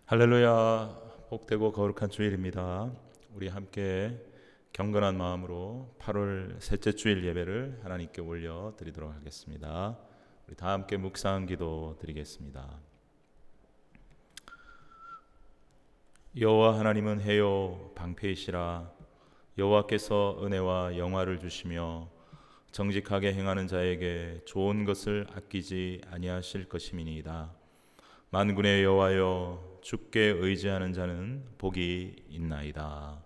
할렐루야. 복되고 거룩한 주일입니다. 우리 함께 경건한 마음으로 8월 셋째 주일 예배를 하나님께 올려 드리도록 하겠습니다. 우리 다 함께 묵상 기도 드리겠습니다. 여호와 하나님은 해요 방패이시라. 여호와께서 은혜와 영화를 주시며 정직하게 행하는 자에게 좋은 것을 아끼지 아니하실 것임이니이다. 만군의 여호와여, 주께 의지하는 자는 복이 있나이다.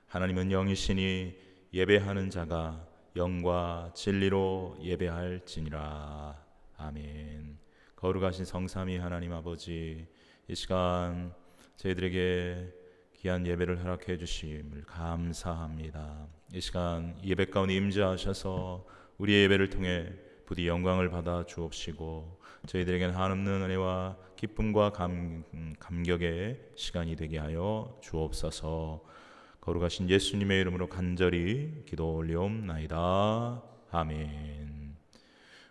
하나님은 영이시니 예배하는 자가 영과 진리로 예배할지니라. 아멘. 거룩하신 성삼위 하나님 아버지, 이 시간 저희들에게 귀한 예배를 허락해 주심을 감사합니다. 이 시간 예배 가운데 임재하셔서 우리의 예배를 통해 부디 영광을 받아 주옵시고 저희들에게는 한없는 은혜와 기쁨과 감격의 시간이 되게 하여 주옵소서. 거룩하신 예수님의 이름으로 간절히 기도 올리옵나이다. 아멘.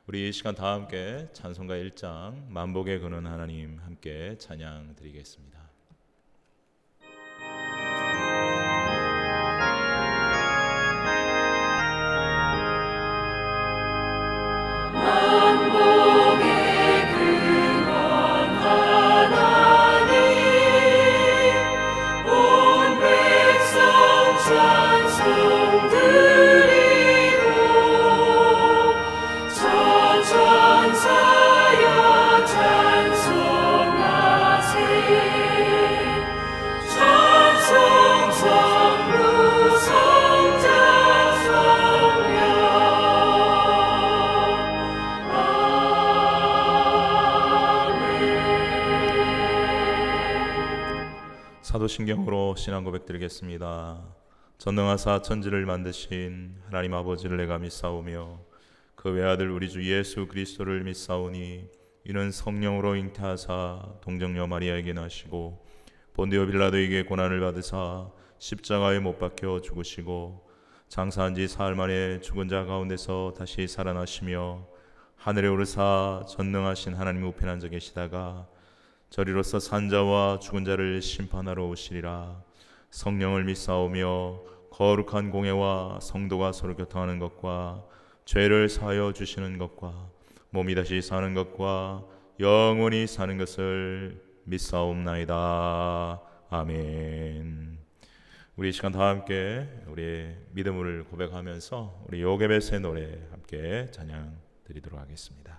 우리 이 시간 다 함께 찬송가 1장 만복에 거는 하나님 함께 찬양 드리겠습니다. 사도신경으로 신앙 고백 드리겠습니다. 전능하사 천지를 만드신 하나님 아버지를 내가 믿사오며 그 외아들 우리 주 예수 그리스도를 믿사오니 이는 성령으로 잉태하사 동정녀 마리아에게 나시고 본디오 빌라도에게 고난을 받으사 십자가에 못 박혀 죽으시고 장사한 지 사흘 만에 죽은 자 가운데서 다시 살아나시며 하늘에 오르사 전능하신 하나님 우편에 앉아 계시다가 저리로서 산자와 죽은 자를 심판하러 오시리라. 성령을 믿사오며 거룩한 공예와 성도가 서로 교통하는 것과 죄를 사하여 주시는 것과 몸이 다시 사는 것과 영원히 사는 것을 믿사옵나이다. 아멘. 우리 이 시간 다 함께 우리의 믿음을 고백하면서 우리 요게벳의 노래 함께 찬양 드리도록 하겠습니다.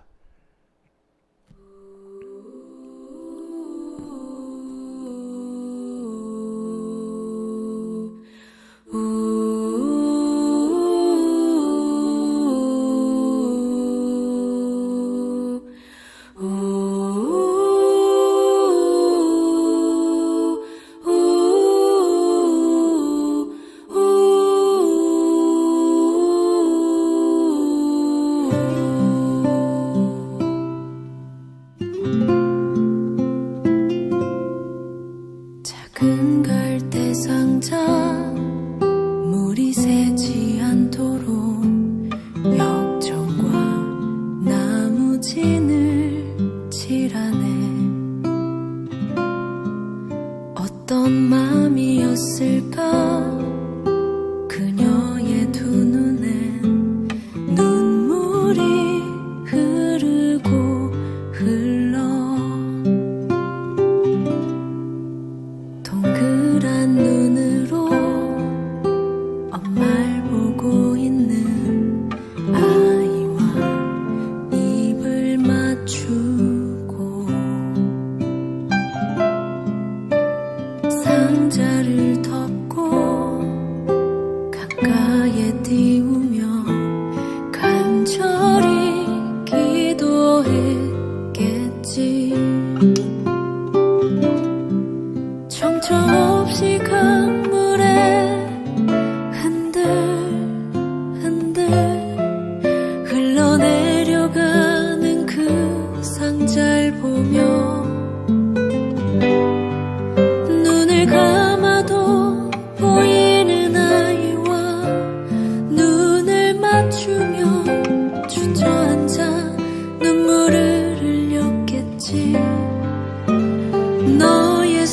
작은 갈대 상자 물이 새지 않도록 역청과 나무 진을 칠하네. 어떤 마음이었을까 그녀의 두 눈엔 눈물이 흐르고 흘러 동그란 눈으로 엄마를 보고 있는 아이와 입을 맞추고 상자를 덮고 가까이에 띄우며 간절히 기도했겠지. 정처 없이 강물에 흔들흔들 흘러내려가는 그 상자를 보며 눈을 감아도 보이는 아이와 눈을 맞추며 주저앉아 눈물을 흘렸겠지. 너의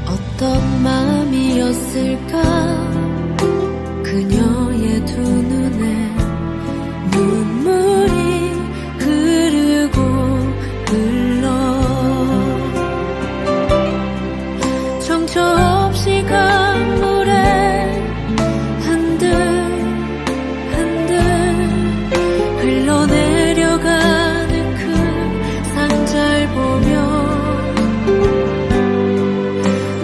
어떤 마음이었을까 그녀의 두 눈에 눈물이 흐르고 흘러 정처 없이 강물에 한들 흘러내려가는 그 상자를 보며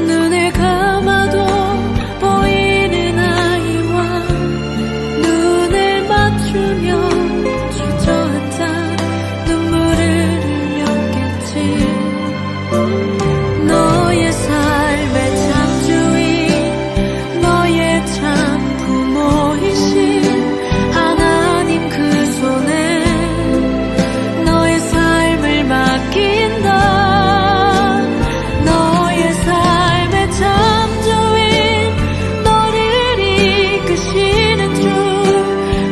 눈을 감아도 보이는 아이와 눈을 맞추며 주저앉아 눈물을 흘렸겠지. 너의 삶의 창조인 너의 참 부모이신 하나님 그 손에 너의 삶을 맡긴다. 너의 삶의 창조인 너를 이끄시는 주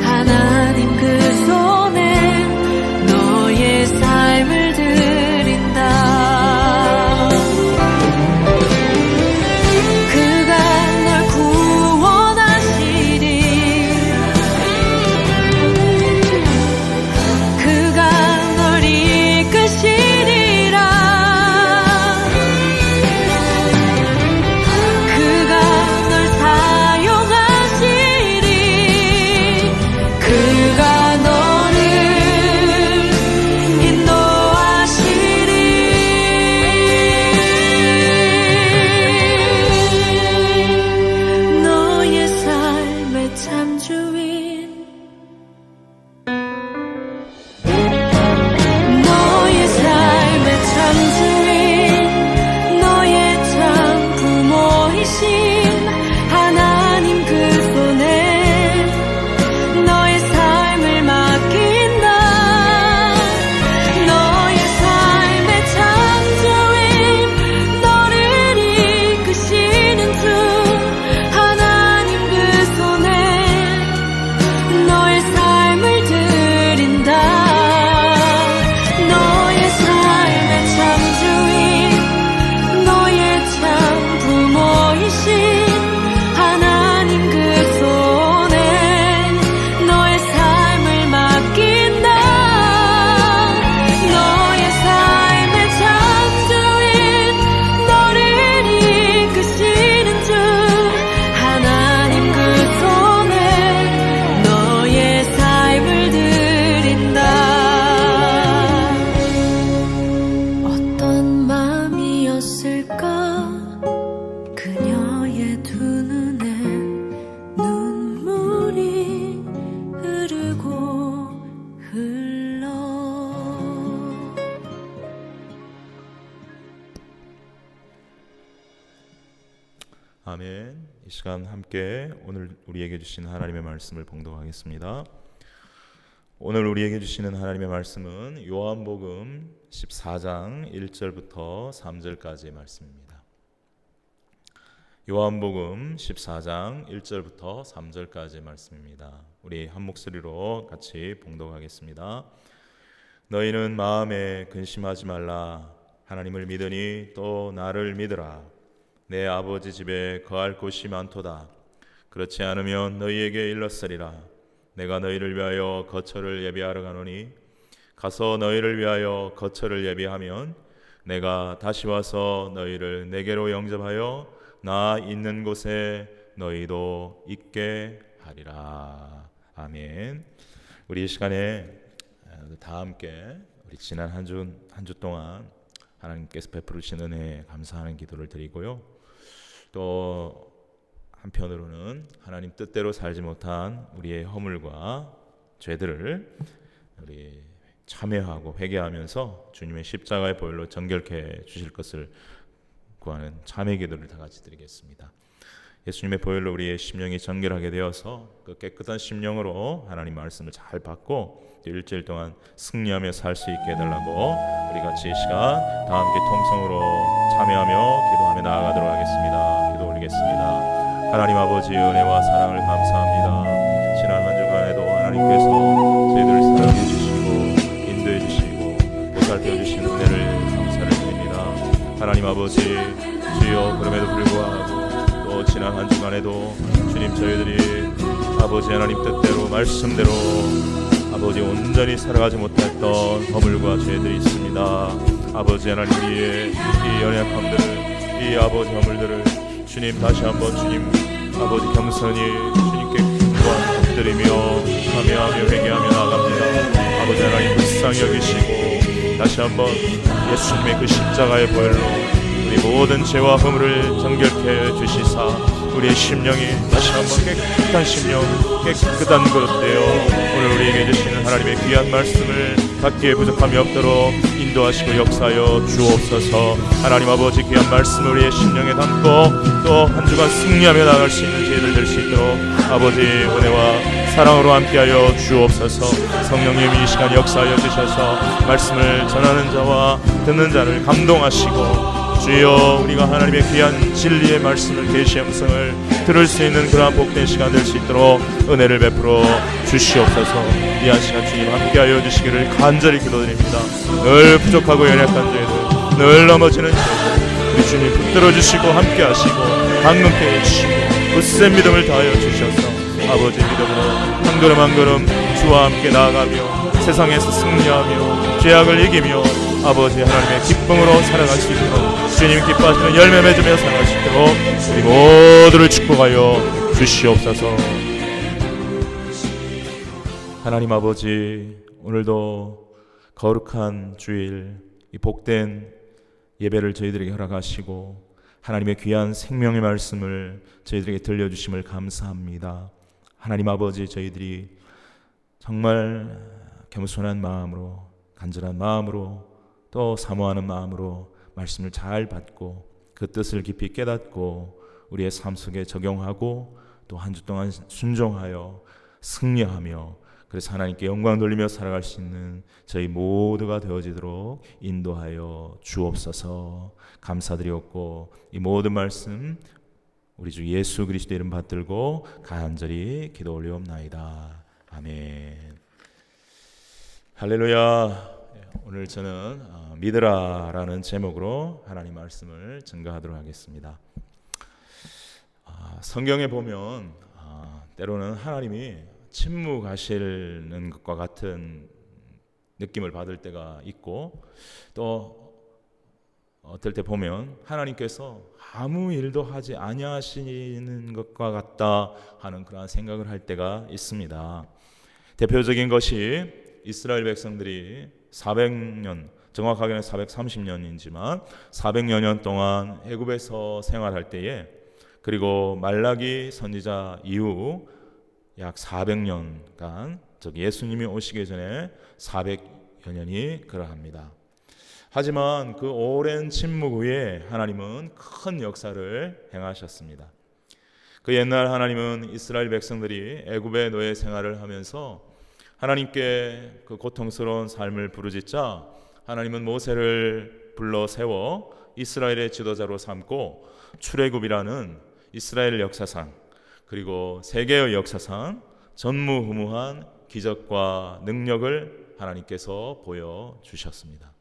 하나님 그 손에 너의 삶을 드린다. 그가 널 구원하시리. 그가 널 이끄시리라. 그가 널 사용하시리. 그가 너를 인도하시리. 너의 삶의 창조인 너의 삶의 창조인 너의 참 부모이신 하나님 그 손에 너의 삶을 맡긴다. 너의 삶의 창조인 너를 이끄시는 주 하나님 그 손에 너의 삶을 드린다. 너의 삶의 창조인 너의 참 부모이신 하나님 그 손에 너의 삶을 맡긴다. 너의 삶의 창조인 너를 이끄시는 주 하나님 그 손에 너의 삶을 드린다. 어떤 마음이었을까 그녀의 두 눈엔 눈물이 흐르고 흘러. 아멘. 이 시간 함께 오늘 우리에게 주신 하나님의 말씀을 봉독하겠습니다. 오늘 우리에게 주시는 하나님의 말씀은 요한복음 14장 1절부터 3절까지의 말씀입니다. 요한복음 14장 1절부터 3절까지의 말씀입니다. 우리 한 목소리로 같이 봉독하겠습니다. 너희는 마음에 근심하지 말라. 하나님을 믿으니 또 나를 믿으라. 내 아버지 집에 거할 곳이 많도다. 그렇지 않으면 너희에게 일렀으리라. 내가 너희를 위하여 거처를 예비하러 가노니 가서 너희를 위하여 거처를 예비하면 내가 다시 와서 너희를 내게로 영접하여 나 있는 곳에 너희도 있게 하리라. 아멘. 우리 이 시간에 다 함께 우리 지난 한 주 동안 하나님께서 베풀어 주신 은혜에 감사하는 기도를 드리고요. 또 한편으로는 하나님 뜻대로 살지 못한 우리의 허물과 죄들을 우리 참회하고 회개하면서 주님의 십자가의 보혈로 정결케 주실 것을 구하는 참회 기도를 다 같이 드리겠습니다. 예수님의 보혈로 우리의 심령이 정결하게 되어서 그 깨끗한 심령으로 하나님 말씀을 잘 받고 일주일 동안 승리하며 살 수 있게 해달라고 우리 같이 이 시간 다 함께 통성으로 참여하며 기도하며 나아가도록 하겠습니다. 기도 올리겠습니다. 하나님 아버지 은혜와 사랑을 감사합니다. 지난 한 주간에도 하나님께서 저희들을 사랑해 아버지 주여, 그럼에도 불구하고 또 지난 한 주간에도 주님 저희들이 아버지 하나님 뜻대로 말씀대로 아버지 온전히 살아가지 못했던 허물과 죄들이 있습니다. 아버지 하나님 위에 이 연약함들을, 이 아버지 허물들을 주님 다시 한번 주님 아버지 겸손히 주님께 기도하며 엎드리며 참여하며 회개하며 나아갑니다. 아버지 하나님 불쌍히 여기시고 다시 한번 예수님의 그 십자가의 보혈로 우리 모든 죄와 허물을 정결케 해 주시사 우리의 심령이 다시 한번 깨끗한 심령, 깨끗한 그릇 되어 오늘 우리에게 주시는 하나님의 귀한 말씀을 받기에 부족함이 없도록 인도하시고 역사하여 주옵소서. 하나님 아버지 귀한 말씀을 우리의 심령에 담고 또 한 주간 승리하며 나아갈 수 있는 저희들 될 수 있도록 아버지 은혜와 사랑으로 함께하여 주옵소서. 성령님이 이 시간 역사하여 주셔서 말씀을 전하는 자와 듣는 자를 감동하시고 주여, 우리가 하나님의 귀한 진리의 말씀을, 계시의 음성을 들을 수 있는 그러한 복된 시간 될 수 있도록 은혜를 베풀어 주시옵소서. 이 한 시간 주님 함께하여 주시기를 간절히 기도드립니다. 늘 부족하고 연약한 저희들, 늘 넘어지는 저희들 우리 주님 붙들어 주시고 함께하시고 강건케 해주시고 굳센 믿음을 다하여 주셔서 아버지 믿음으로 한 걸음 한 걸음 주와 함께 나아가며 세상에서 승리하며 죄악을 이기며 아버지 하나님의 기쁨으로 살아갈 수 있도록 주님 기뻐하시는 열매 맺으며 살아갈 수 있도록 우리 모두를 축복하여 주시옵소서. 하나님 아버지, 오늘도 거룩한 주일, 이 복된 예배를 저희들에게 허락하시고 하나님의 귀한 생명의 말씀을 저희들에게 들려주심을 감사합니다. 하나님 아버지, 저희들이 정말 겸손한 마음으로, 간절한 마음으로, 또 사모하는 마음으로 말씀을 잘 받고 그 뜻을 깊이 깨닫고 우리의 삶 속에 적용하고 또 한 주 동안 순종하여 승리하며 그래서 하나님께 영광 돌리며 살아갈 수 있는 저희 모두가 되어지도록 인도하여 주옵소서. 감사드리옵고 이 모든 말씀 우리 주 예수 그리스도 이름 받들고 간절히 기도 올리옵나이다. 아멘. 할렐루야. 오늘 저는 믿으라라는 제목으로 하나님 말씀을 증거하도록 하겠습니다. 성경에 보면 때로는 하나님이 침묵하시는 것과 같은 느낌을 받을 때가 있고 또 어떨 때 보면 하나님께서 아무 일도 하지 아니하시는 것과 같다 하는 그런 생각을 할 때가 있습니다. 대표적인 것이 이스라엘 백성들이 400년, 정확하게는 430년이지만 400여 년 동안 애굽에서 생활할 때에 그리고 말라기 선지자 이후 약 400년간 즉 예수님이 오시기 전에 400여 년이 그러합니다. 하지만 그 오랜 침묵 후에 하나님은 큰 역사를 행하셨습니다. 그 옛날 하나님은 이스라엘 백성들이 애굽의 노예 생활을 하면서 하나님께 그 고통스러운 삶을 부르짖자 하나님은 모세를 불러 세워 이스라엘의 지도자로 삼고 출애굽이라는 이스라엘 역사상 그리고 세계의 역사상 전무후무한 기적과 능력을 하나님께서 보여주셨습니다.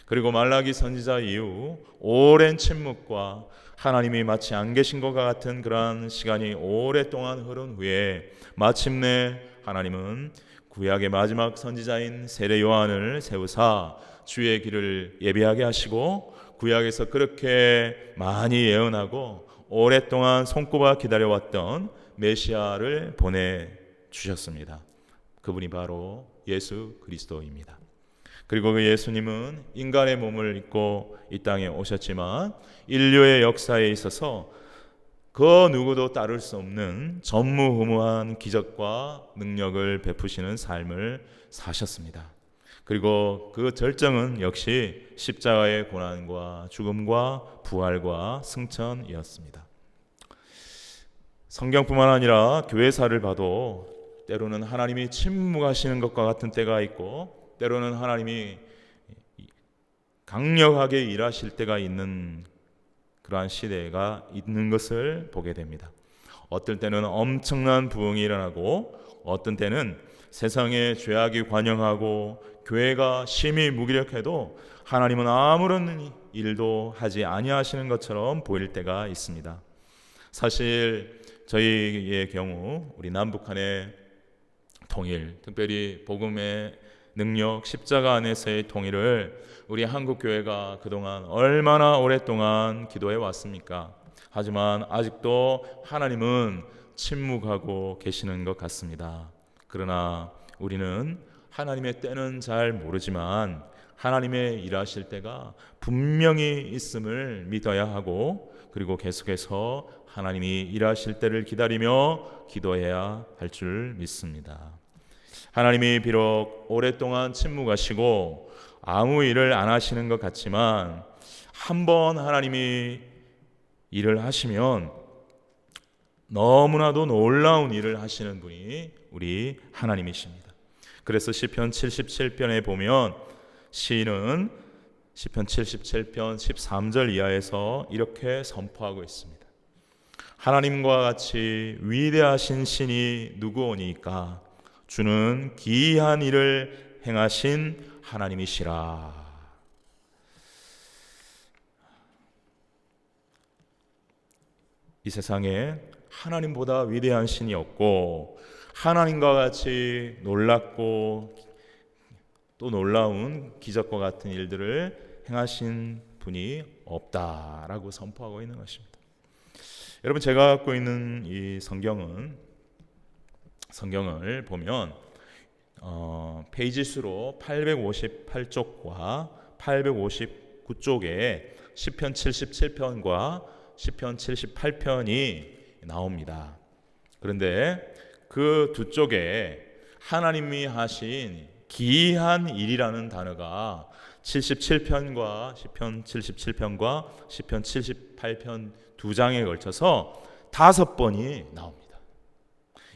그리고 말라기 선지자 이후 오랜 침묵과 하나님이 마치 안 계신 것과 같은 그러한 시간이 오랫동안 흐른 후에 마침내 하나님은 구약의 마지막 선지자인 세례 요한을 세우사 주의 길을 예비하게 하시고 구약에서 그렇게 많이 예언하고 오랫동안 손꼽아 기다려왔던 메시아를 보내주셨습니다. 그분이 바로 예수 그리스도입니다. 그리고 그 예수님은 인간의 몸을 입고 이 땅에 오셨지만 인류의 역사에 있어서 그 누구도 따를 수 없는 전무후무한 기적과 능력을 베푸시는 삶을 사셨습니다. 그리고 그 절정은 역시 십자가의 고난과 죽음과 부활과 승천이었습니다. 성경뿐만 아니라 교회사를 봐도 때로는 하나님이 침묵하시는 것과 같은 때가 있고 때로는 하나님이 강력하게 일하실 때가 있는 그러한 시대가 있는 것을 보게 됩니다. 어떨 때는 엄청난 부흥이 일어나고 어떤 때는 세상에 죄악이 관영하고 교회가 심히 무기력해도 하나님은 아무런 일도 하지 아니하시는 것처럼 보일 때가 있습니다. 사실 저희의 경우 우리 남북한의 통일, 특별히 복음의 능력, 십자가 안에서의 통일을 우리 한국교회가 그동안 얼마나 오랫동안 기도해 왔습니까? 하지만 아직도 하나님은 침묵하고 계시는 것 같습니다. 그러나 우리는 하나님의 때는 잘 모르지만 하나님의 일하실 때가 분명히 있음을 믿어야 하고, 그리고 계속해서 하나님이 일하실 때를 기다리며 기도해야 할 줄 믿습니다. 하나님이 비록 오랫동안 침묵하시고 아무 일을 안 하시는 것 같지만 한번 하나님이 일을 하시면 너무나도 놀라운 일을 하시는 분이 우리 하나님이십니다. 그래서 시편 77편에 보면 시인은 시편 77편 13절 이하에서 이렇게 선포하고 있습니다. 하나님과 같이 위대하신 신이 누구오니까? 주는 기이한 일을 행하신 하나님이시라. 이 세상에 하나님보다 위대한 신이 없고 하나님과 같이 놀랍고 또 놀라운 기적과 같은 일들을 행하신 분이 없다라고 선포하고 있는 것입니다. 여러분, 제가 갖고 있는 이 성경을 보면 페이지 수로 858쪽과 859쪽에 시편 77편과 시편 78편이 나옵니다. 그런데 그 두 쪽에 하나님이 하신 기이한 일이라는 단어가 77편과 시편 77편과 시편 78편 두 장에 걸쳐서 5번이 나옵니다.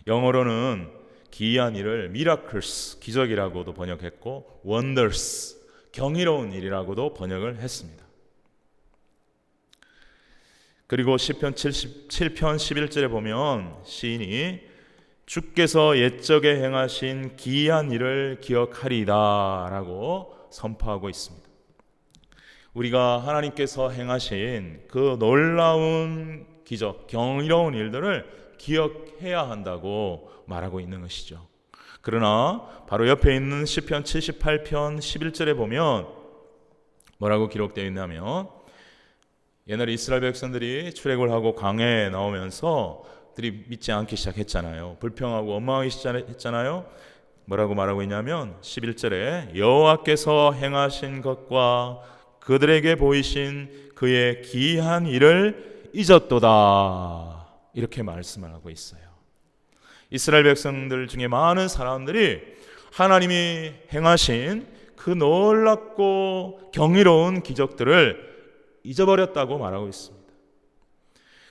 영어로는 기이한 일을 miracles, 기적이라고도 번역했고 wonders, 경이로운 일이라고도 번역을 했습니다. 그리고 시편 77편 11절에 보면 시인이 주께서 옛적에 행하신 기이한 일을 기억하리이다 라고 선포하고 있습니다. 우리가 하나님께서 행하신 그 놀라운 기적, 경이로운 일들을 기억해야 한다고 말하고 있는 것이죠. 그러나 바로 옆에 있는 시편 78편 11절에 보면 뭐라고 기록되어 있냐면, 옛날에 이스라엘 백성들이 출애굽을 하고 광야에 나오면서 들이 믿지 않기 시작했잖아요. 불평하고 원망하기 시작했잖아요. 뭐라고 말하고 있냐면 11절에 여호와께서 행하신 것과 그들에게 보이신 그의 기이한 일을 잊었도다, 이렇게 말씀을 하고 있어요. 이스라엘 백성들 중에 많은 사람들이 하나님이 행하신 그 놀랍고 경이로운 기적들을 잊어버렸다고 말하고 있습니다.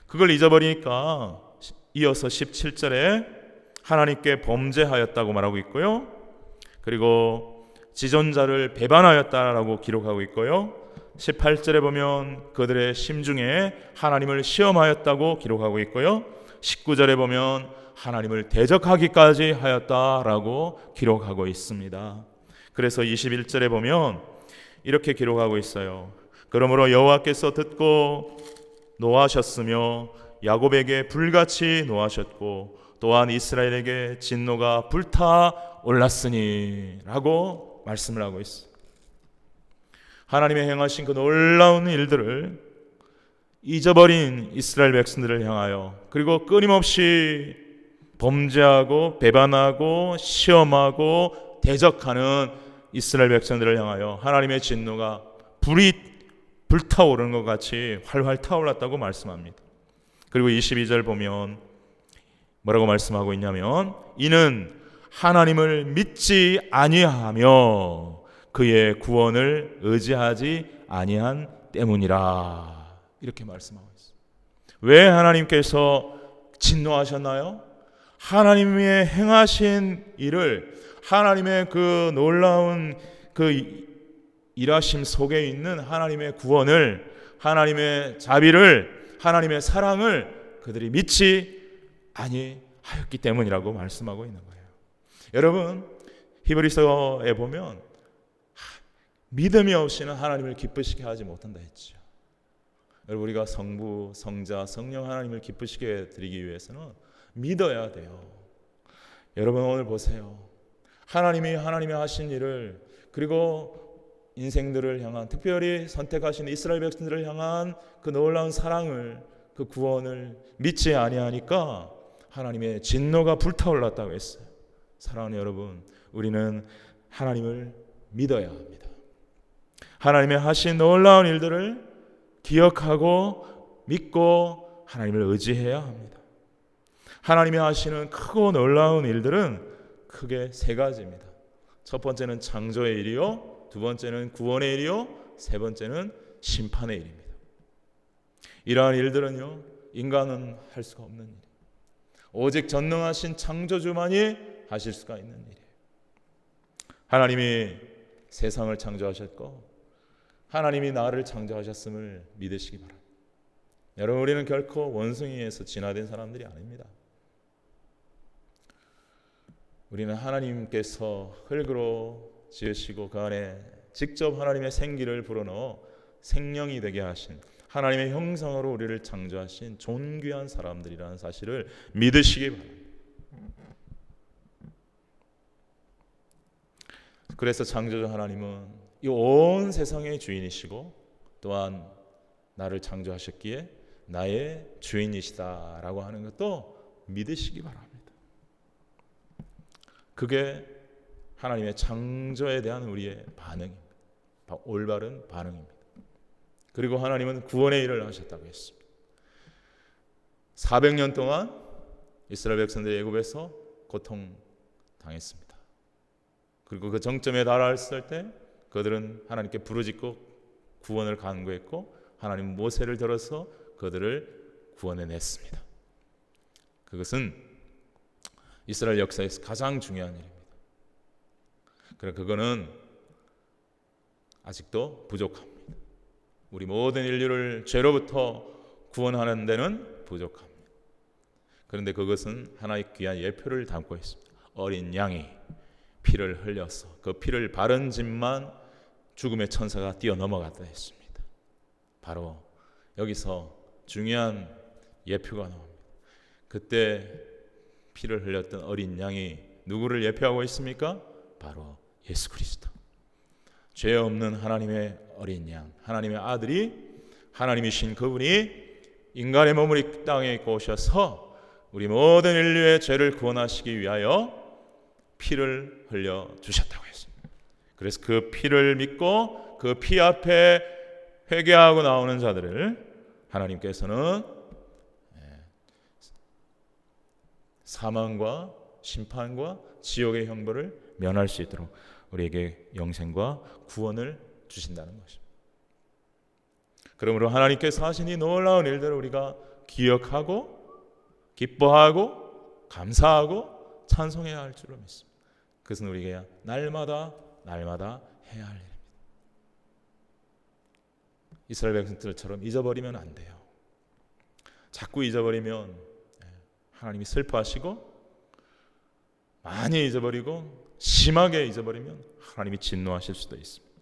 그걸 잊어버리니까 이어서 17절에 하나님께 범죄하였다고 말하고 있고요. 그리고 지존자를 배반하였다라고 기록하고 있고요. 18절에 보면 그들의 심중에 하나님을 시험하였다고 기록하고 있고요. 19절에 보면 하나님을 대적하기까지 하였다라고 기록하고 있습니다. 그래서 21절에 보면 이렇게 기록하고 있어요. 그러므로 여호와께서 듣고 노하셨으며 야곱에게 불같이 노하셨고 또한 이스라엘에게 진노가 불타 올랐으니 라고 말씀을 하고 있습니다. 하나님의 행하신 그 놀라운 일들을 잊어버린 이스라엘 백성들을 향하여, 그리고 끊임없이 범죄하고 배반하고 시험하고 대적하는 이스라엘 백성들을 향하여 하나님의 진노가 불이 불타오르는 것 같이 활활 타올랐다고 말씀합니다. 그리고 22절 보면 뭐라고 말씀하고 있냐면, 이는 하나님을 믿지 아니하며 그의 구원을 의지하지 아니한 때문이라, 이렇게 말씀하고 있습니다. 왜 하나님께서 진노하셨나요? 하나님의 행하신 일을, 하나님의 그 놀라운 그 일하심 속에 있는 하나님의 구원을, 하나님의 자비를, 하나님의 사랑을 그들이 믿지 아니하였기 때문이라고 말씀하고 있는 거예요. 여러분, 히브리서에 보면 믿음이 없이는 하나님을 기쁘시게 하지 못한다 했죠. 여러분, 우리가 성부, 성자, 성령 하나님을 기쁘시게 드리기 위해서는 믿어야 돼요. 여러분, 오늘 보세요. 하나님이 하신 일을, 그리고 인생들을 향한, 특별히 선택하신 이스라엘 백성들을 향한 그 놀라운 사랑을, 그 구원을 믿지 아니하니까 하나님의 진노가 불타올랐다고 했어요. 사랑하는 여러분, 우리는 하나님을 믿어야 합니다. 하나님의 하신 놀라운 일들을 기억하고 믿고 하나님을 의지해야 합니다. 하나님이 하시는 크고 놀라운 일들은 크게 세 가지입니다. 첫 번째는 창조의 일이요, 두 번째는 구원의 일이요, 세 번째는 심판의 일입니다. 이러한 일들은요, 인간은 할 수가 없는 일이에요. 오직 전능하신 창조주만이 하실 수가 있는 일이에요. 하나님이 세상을 창조하셨고 하나님이 나를 창조하셨음을 믿으시기 바랍니다. 여러분, 우리는 결코 원숭이에서 진화된 사람들이 아닙니다. 우리는 하나님께서 흙으로 지으시고 그 안에 직접 하나님의 생기를 불어넣어 생명이 되게 하신, 하나님의 형상으로 우리를 창조하신 존귀한 사람들이라는 사실을 믿으시기 바랍니다. 그래서 창조주 하나님은 이 온 세상의 주인이시고 또한 나를 창조하셨기에 나의 주인이시다라고 하는 것도 믿으시기 바랍니다. 그게 하나님의 창조에 대한 우리의 반응입니다. 올바른 반응입니다. 그리고 하나님은 구원의 일을 하셨다고 했습니다. 400년 동안 이스라엘 백성들이 애굽에서 고통당했습니다. 그리고 그 정점에 달했을 때 그들은 하나님께 부르짖고 구원을 간구했고 하나님 모세를 들어서 그들을 구원해냈습니다. 그것은 이스라엘 역사에서 가장 중요한 일입니다. 그러나 그거는 아직도 부족합니다. 우리 모든 인류를 죄로부터 구원하는 데는 부족합니다. 그런데 그것은 하나의 귀한 예표를 담고 있습니다. 어린 양이 피를 흘려서 그 피를 바른 집만 죽음의 천사가 뛰어넘어갔다 했습니다. 바로 여기서 중요한 예표가 나옵니다. 그때 피를 흘렸던 어린 양이 누구를 예표하고 있습니까? 바로 예수 그리스도. 죄 없는 하나님의 어린 양, 하나님의 아들이, 하나님이신 그분이 인간의 몸을 이 땅에 입고 오셔서 우리 모든 인류의 죄를 구원하시기 위하여 피를 흘려 주셨다고 했습니다. 그래서 그 피를 믿고 그 피 앞에 회개하고 나오는 자들을 하나님께서는 사망과 심판과 지옥의 형벌을 면할 수 있도록 우리에게 영생과 구원을 주신다는 것입니다. 그러므로 하나님께서 하신 이 놀라운 일들을 우리가 기억하고 기뻐하고 감사하고 찬송해야 할 줄로 믿습니다. 그것은 우리에게 날마다 해야 할 일입니다. 이스라엘 백성들처럼 잊어버리면 안 돼요. 자꾸 잊어버리면 하나님이 슬퍼하시고, 많이 잊어버리고 심하게 잊어버리면 하나님이 진노하실 수도 있습니다.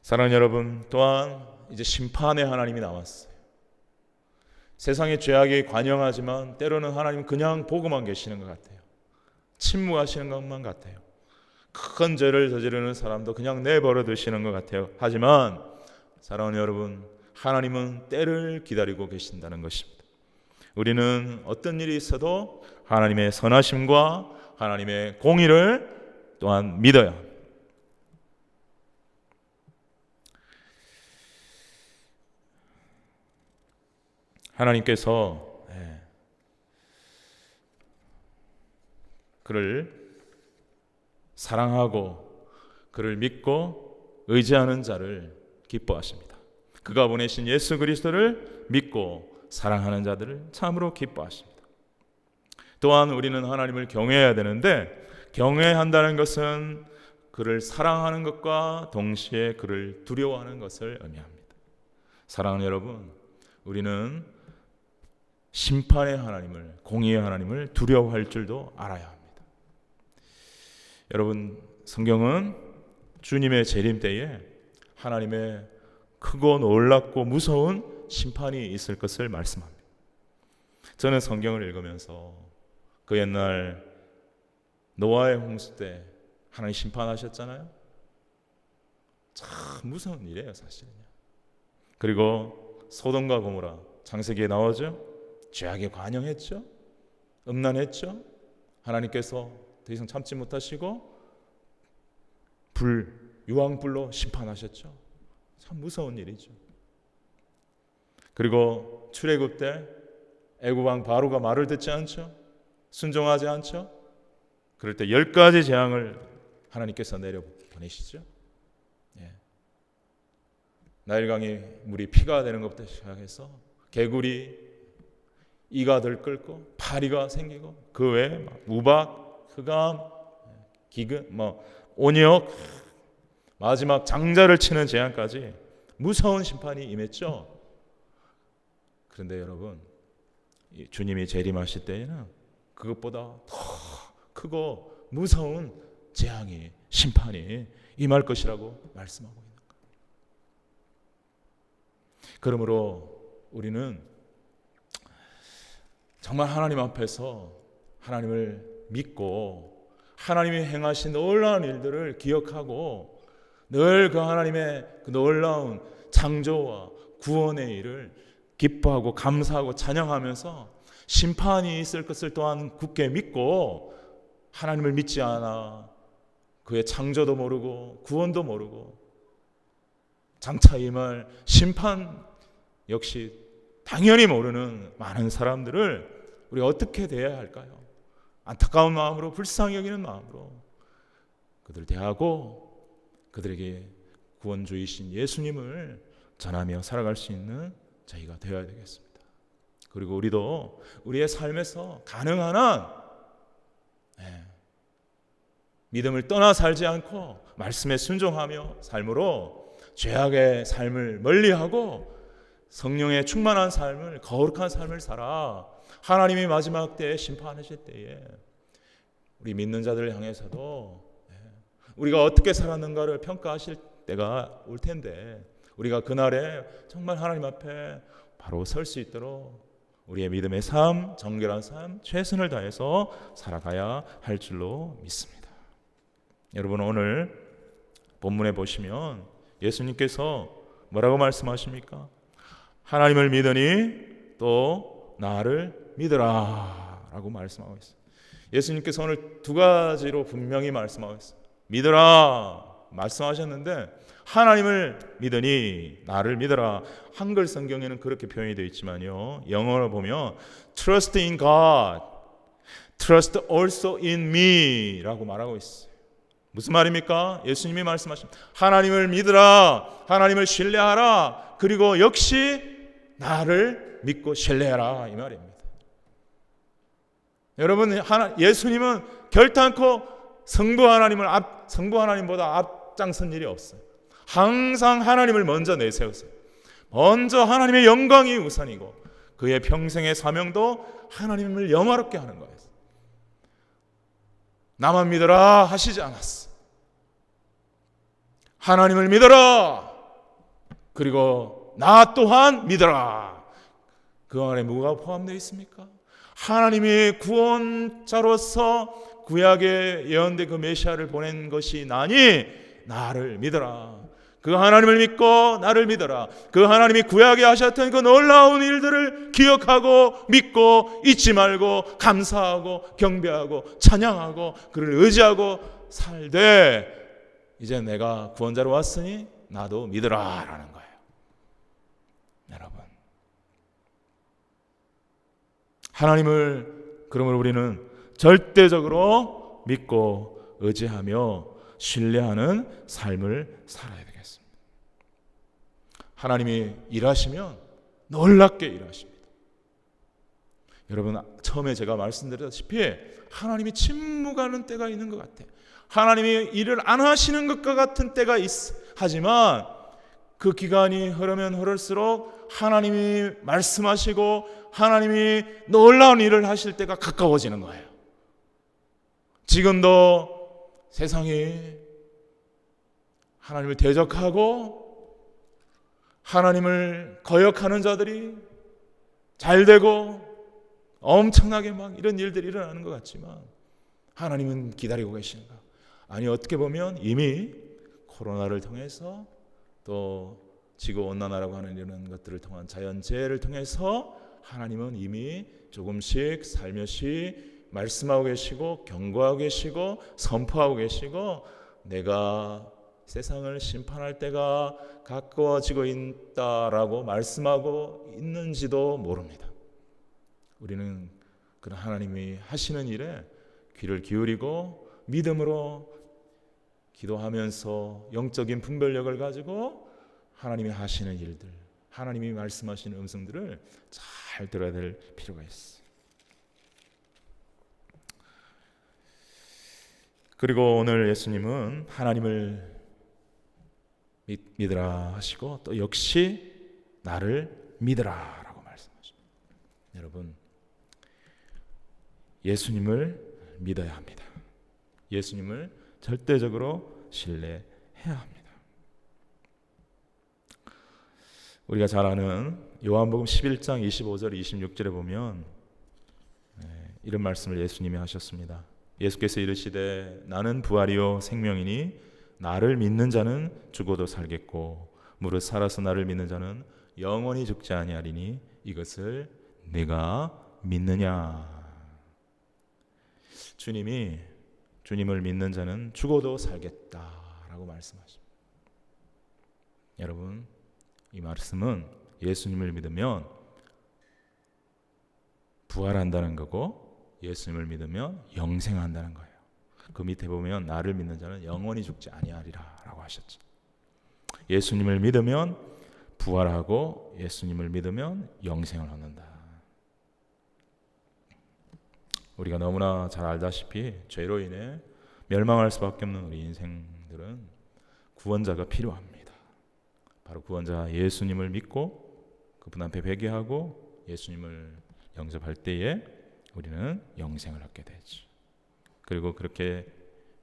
사랑하는 여러분, 또한 이제 심판의 하나님이 나왔어요. 세상의 죄악이 관영하지만 때로는 하나님은 그냥 보고만 계시는 것 같아요. 침묵하시는 것만 같아요. 큰 죄를 저지르는 사람도 그냥 내버려 두시는 것 같아요. 하지만 사랑하는 여러분, 하나님은 때를 기다리고 계신다는 것입니다. 우리는 어떤 일이 있어도 하나님의 선하심과 하나님의 공의를 또한 믿어야 합니다. 하나님께서 그를 사랑하고 그를 믿고 의지하는 자를 기뻐하십니다. 그가 보내신 예수 그리스도를 믿고 사랑하는 자들을 참으로 기뻐하십니다. 또한 우리는 하나님을 경외해야 되는데, 경외한다는 것은 그를 사랑하는 것과 동시에 그를 두려워하는 것을 의미합니다. 사랑하는 여러분, 우리는 심판의 하나님을, 공의의 하나님을 두려워할 줄도 알아야 합니다. 여러분, 성경은 주님의 재림 때에 하나님의 크고 놀랍고 무서운 심판이 있을 것을 말씀합니다. 저는 성경을 읽으면서 그 옛날 노아의 홍수 때 하나님 심판하셨잖아요. 참 무서운 일이에요, 사실은요. 그리고 소돔과 고모라 창세기에 나오죠. 죄악에 관영했죠. 음란했죠. 하나님께서 더 이상 참지 못하시고 유황불로 심판하셨죠. 참 무서운 일이죠. 그리고 출애굽 때 애굽 왕 바로가 말을 듣지 않죠. 순종하지 않죠. 그럴 때 10가지 재앙을 하나님께서 내려 보내시죠. 나일강이 물이 피가 되는 것부터 시작해서 개구리 이가 들끓고 파리가 생기고 그 외에 우박, 흑암, 기근, 온역, 마지막 장자를 치는 재앙까지 무서운 심판이 임했죠. 그런데 여러분, 주님이 재림하실 때에는 그것보다 더 크고 무서운 재앙이 심판이 임할 것이라고 말씀하고 있는 거예요. 그러므로 우리는 정말 하나님 앞에서 하나님을 믿고 하나님이 행하신 놀라운 일들을 기억하고 늘 그 하나님의 그 놀라운 창조와 구원의 일을 기뻐하고 감사하고 찬양하면서 심판이 있을 것을 또한 굳게 믿고 하나님을 믿지 않아 그의 창조도 모르고 구원도 모르고 장차 임할 심판 역시 당연히 모르는 많은 사람들을 우리가 어떻게 대해야 할까요? 안타까운 마음으로 불쌍히 여기는 마음으로 그들을 대하고 그들에게 구원주이신 예수님을 전하며 살아갈 수 있는 저희가 되어야 되겠습니다. 그리고 우리도 우리의 삶에서 가능한 한 믿음을 떠나 살지 않고 말씀에 순종하며 삶으로 죄악의 삶을 멀리하고 성령의 충만한 삶을, 거룩한 삶을 살아 하나님이 마지막 때에 심판하실 때에 우리 믿는 자들을 향해서도 우리가 어떻게 살았는가를 평가하실 때가 올 텐데 우리가 그날에 정말 하나님 앞에 바로 설 수 있도록 우리의 믿음의 삶, 정결한 삶, 최선을 다해서 살아가야 할 줄로 믿습니다. 여러분, 오늘 본문에 보시면 예수님께서 뭐라고 말씀하십니까? 하나님을 믿으니 또 나를 믿으라 라고 말씀하고 있어요. 예수님께서 오늘 두 가지로 분명히 말씀하고 있어요. 믿으라 말씀하셨는데 하나님을 믿으니 나를 믿어라. 한글 성경에는 그렇게 표현이 되어 있지만요, 영어로 보면 Trust in God, Trust also in me 라고 말하고 있어요. 무슨 말입니까? 예수님이 말씀하십니다. 하나님을 믿으라, 하나님을 신뢰하라, 그리고 역시 나를 믿고 신뢰하라 이 말입니다. 여러분, 예수님은 결단코 성부 하나님보다 앞장선 일이 없어요. 항상 하나님을 먼저 내세웠어요. 먼저 하나님의 영광이 우선이고 그의 평생의 사명도 하나님을 영화롭게 하는 거예요. 나만 믿어라 하시지 않았어. 하나님을 믿어라, 그리고 나 또한 믿어라. 그 안에 뭐가 포함되어 있습니까? 하나님이 구원자로서 구약에 예언된 그 메시아를 보낸 것이 나니 나를 믿어라. 그 하나님을 믿고 나를 믿어라. 그 하나님이 구약에 하셨던 그 놀라운 일들을 기억하고 믿고 잊지 말고 감사하고 경배하고 찬양하고 그를 의지하고 살되 이제 내가 구원자로 왔으니 나도 믿으라 라는 거예요. 여러분, 하나님을 그러므로 우리는 절대적으로 믿고 의지하며 신뢰하는 삶을 살아야 되겠습니다. 하나님이 일하시면 놀랍게 일하십니다. 여러분, 처음에 제가 말씀드렸다시피 하나님이 침묵하는 때가 있는 것 같아요. 하나님이 일을 안 하시는 것과 같은 때가 있어. 하지만 그 기간이 흐르면 흐를수록 하나님이 말씀하시고 하나님이 놀라운 일을 하실 때가 가까워지는 거예요. 지금도 세상이 하나님을 대적하고 하나님을 거역하는 자들이 잘되고 엄청나게 막 이런 일들이 일어나는 것 같지만 하나님은 기다리고 계신가? 아니, 어떻게 보면 이미 코로나를 통해서 또 지구온난화라고 하는 이런 것들을 통한 자연재해를 통해서 하나님은 이미 조금씩 살며시 말씀하고 계시고 경고하고 계시고 선포하고 계시고 내가 세상을 심판할 때가 가까워지고 있다라고 말씀하고 있는지도 모릅니다. 우리는 그런 하나님이 하시는 일에 귀를 기울이고 믿음으로 기도하면서 영적인 분별력을 가지고 하나님이 하시는 일들, 하나님이 말씀하시는 음성들을 잘 들어야 될 필요가 있어요. 그리고 오늘 예수님은 하나님을 믿으라 하시고 또 역시 나를 믿으라 라고 말씀하십니다. 여러분, 예수님을 믿어야 합니다. 예수님을 절대적으로 신뢰해야 합니다. 우리가 잘 아는 요한복음 11장 25절 26절에 보면 이런 말씀을 예수님이 하셨습니다. 예수께서 이르시되 나는 부활이요 생명이니 나를 믿는 자는 죽어도 살겠고 무릇 살아서 나를 믿는 자는 영원히 죽지 아니하리니 이것을 네가 믿느냐. 주님이 주님을 믿는 자는 죽어도 살겠다라고 말씀하십니다. 여러분, 이 말씀은 예수님을 믿으면 부활한다는 거고 예수님을 믿으면 영생한다는 거예요. 그 밑에 보면 나를 믿는 자는 영원히 죽지 아니하리라 라고 하셨죠. 예수님을 믿으면 부활하고 예수님을 믿으면 영생을 얻는다. 우리가 너무나 잘 알다시피 죄로 인해 멸망할 수밖에 없는 우리 인생들은 구원자가 필요합니다. 바로 구원자 예수님을 믿고 그분 앞에 회개하고 예수님을 영접할 때에 우리는 영생을 얻게 되죠. 그리고 그렇게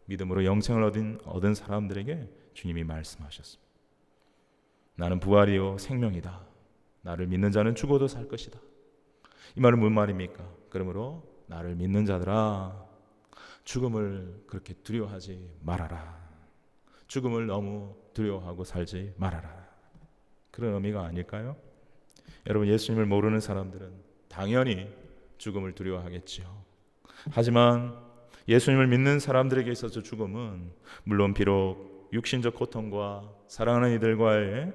믿음으로 영생을 얻은 사람들에게 주님이 말씀하셨습니다. 나는 부활이요 생명이다. 나를 믿는 자는 죽어도 살 것이다. 이 말은 무슨 말입니까? 그러므로 나를 믿는 자들아, 죽음을 그렇게 두려워하지 말아라. 죽음을 너무 두려워하고 살지 말아라. 그런 의미가 아닐까요? 여러분, 예수님을 모르는 사람들은 당연히 죽음을 두려워하겠지요. 하지만 예수님을 믿는 사람들에게 있어서 죽음은 물론 비록 육신적 고통과 사랑하는 이들과의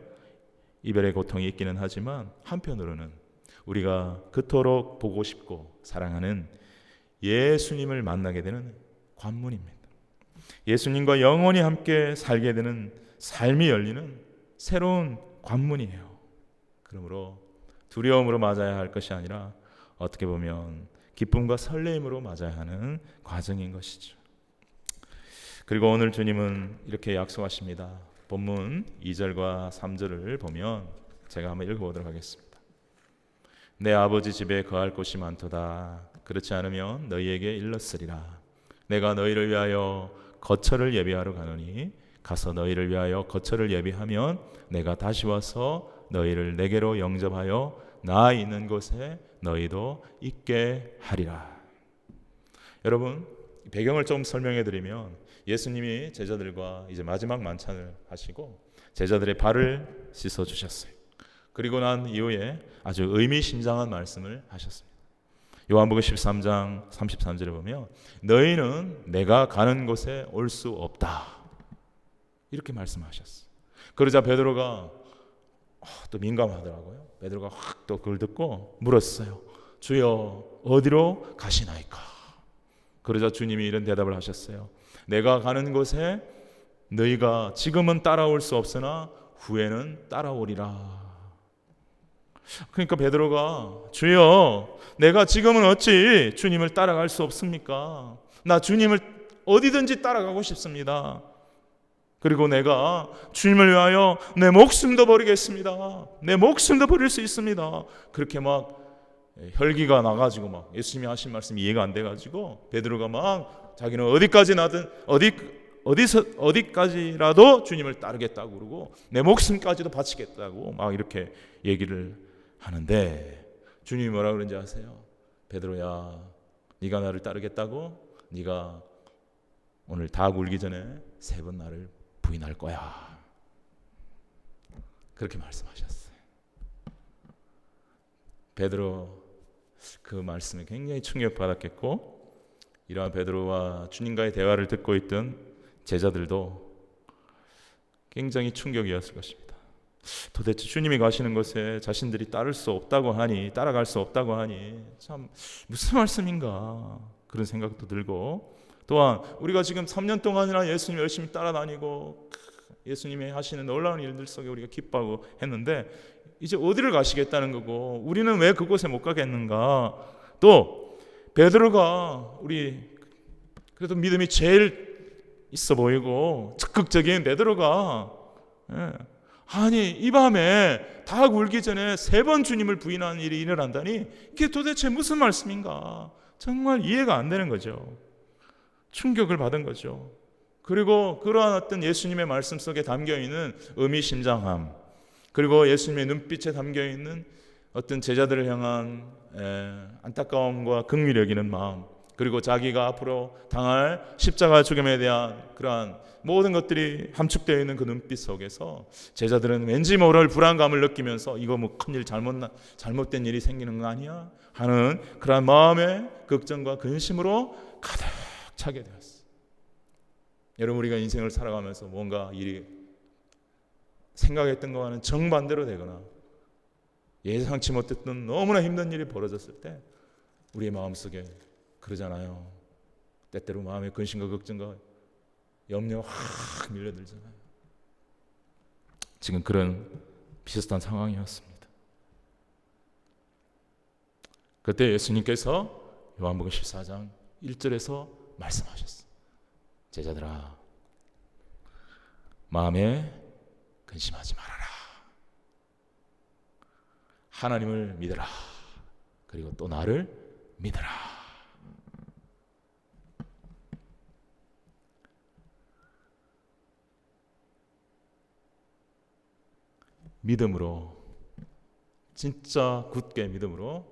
이별의 고통이 있기는 하지만 한편으로는 우리가 그토록 보고 싶고 사랑하는 예수님을 만나게 되는 관문입니다. 예수님과 영원히 함께 살게 되는 삶이 열리는 새로운 관문이에요. 그러므로 두려움으로 맞아야 할 것이 아니라 어떻게 보면 기쁨과 설레임으로 맞아야 하는 과정인 것이죠. 그리고 오늘 주님은 이렇게 약속하십니다. 본문 2절과 3절을 보면 제가 한번 읽어보도록 하겠습니다. 내 아버지 집에 거할 곳이 많도다. 그렇지 않으면 너희에게 일렀으리라. 내가 너희를 위하여 거처를 예비하러 가노니 가서 너희를 위하여 거처를 예비하면 내가 다시 와서 너희를 내게로 영접하여 나 있는 곳에 너희도 있게 하리라. 여러분, 배경을 좀 설명해 드리면 예수님이 제자들과 이제 마지막 만찬을 하시고 제자들의 발을 씻어 주셨어요. 그리고 난 이후에 아주 의미심장한 말씀을 하셨습니다. 요한복음 13장 33절에 보면 너희는 내가 가는 곳에 올 수 없다. 이렇게 말씀하셨어요. 그러자 베드로가 또 민감하더라고요. 베드로가 확 또 그걸 듣고 물었어요. 주여, 어디로 가시나이까? 그러자 주님이 이런 대답을 하셨어요. 내가 가는 곳에 너희가 지금은 따라올 수 없으나 후에는 따라오리라. 그러니까 베드로가 주여, 내가 지금은 어찌 주님을 따라갈 수 없습니까? 나 주님을 어디든지 따라가고 싶습니다. 그리고 내가 주님을 위하여 내 목숨도 버리겠습니다. 내 목숨도 버릴 수 있습니다. 그렇게 막 혈기가 나가지고 막 예수님이 하신 말씀이 이해가 안 돼가지고 베드로가 막 자기는 어디까지 나든 어디까지라도 주님을 따르겠다고 그러고 내 목숨까지도 바치겠다고 막 이렇게 얘기를 하는데 주님이 뭐라 그런지 아세요? 베드로야, 네가 나를 따르겠다고? 네가 오늘 닭 울기 전에 3번 나를 부인할 거야. 그렇게 말씀하셨어요. 베드로 그 말씀에 굉장히 충격받았겠고 이러한 베드로와 주님과의 대화를 듣고 있던 제자들도 굉장히 충격이었을 것입니다. 도대체 주님이 가시는 곳에 자신들이 따라갈 수 없다고 하니 참 무슨 말씀인가 그런 생각도 들고 또한 우리가 지금 3년 동안이나 예수님 열심히 따라다니고 예수님이 하시는 놀라운 일들 속에 우리가 기뻐하고 했는데 이제 어디를 가시겠다는 거고 우리는 왜 그곳에 못 가겠는가. 또 베드로가 우리 그래도 믿음이 제일 있어 보이고 적극적인 베드로가 아니 이 밤에 닭 울기 전에 3번 주님을 부인하는 일이 일어난다니 이게 도대체 무슨 말씀인가. 정말 이해가 안 되는 거죠. 충격을 받은 거죠. 그리고 그러한 어떤 예수님의 말씀 속에 담겨있는 의미심장함 그리고 예수님의 눈빛에 담겨있는 어떤 제자들을 향한 안타까움과 긍휼히 여기는 마음 그리고 자기가 앞으로 당할 십자가 죽음에 대한 그러한 모든 것들이 함축되어 있는 그 눈빛 속에서 제자들은 왠지 모를 불안감을 느끼면서 이거 뭐 큰일 잘못된 일이 생기는 거 아니야? 하는 그러한 마음의 걱정과 근심으로 가득 차게 되었어요. 여러분 우리가 인생을 살아가면서 뭔가 일이 생각했던 것과는 정반대로 되거나 예상치 못했던 너무나 힘든 일이 벌어졌을 때 우리의 마음속에 그러잖아요. 때때로 마음의 근심과 걱정과 염려가 확 밀려들잖아요. 지금 그런 비슷한 상황이었습니다. 그때 예수님께서 요한복음 14장 1절에서 말씀하셨어요. 제자들아 마음에 근심하지 말아라. 하나님을 믿어라. 그리고 또 나를 믿어라. 믿음으로 진짜 굳게 믿음으로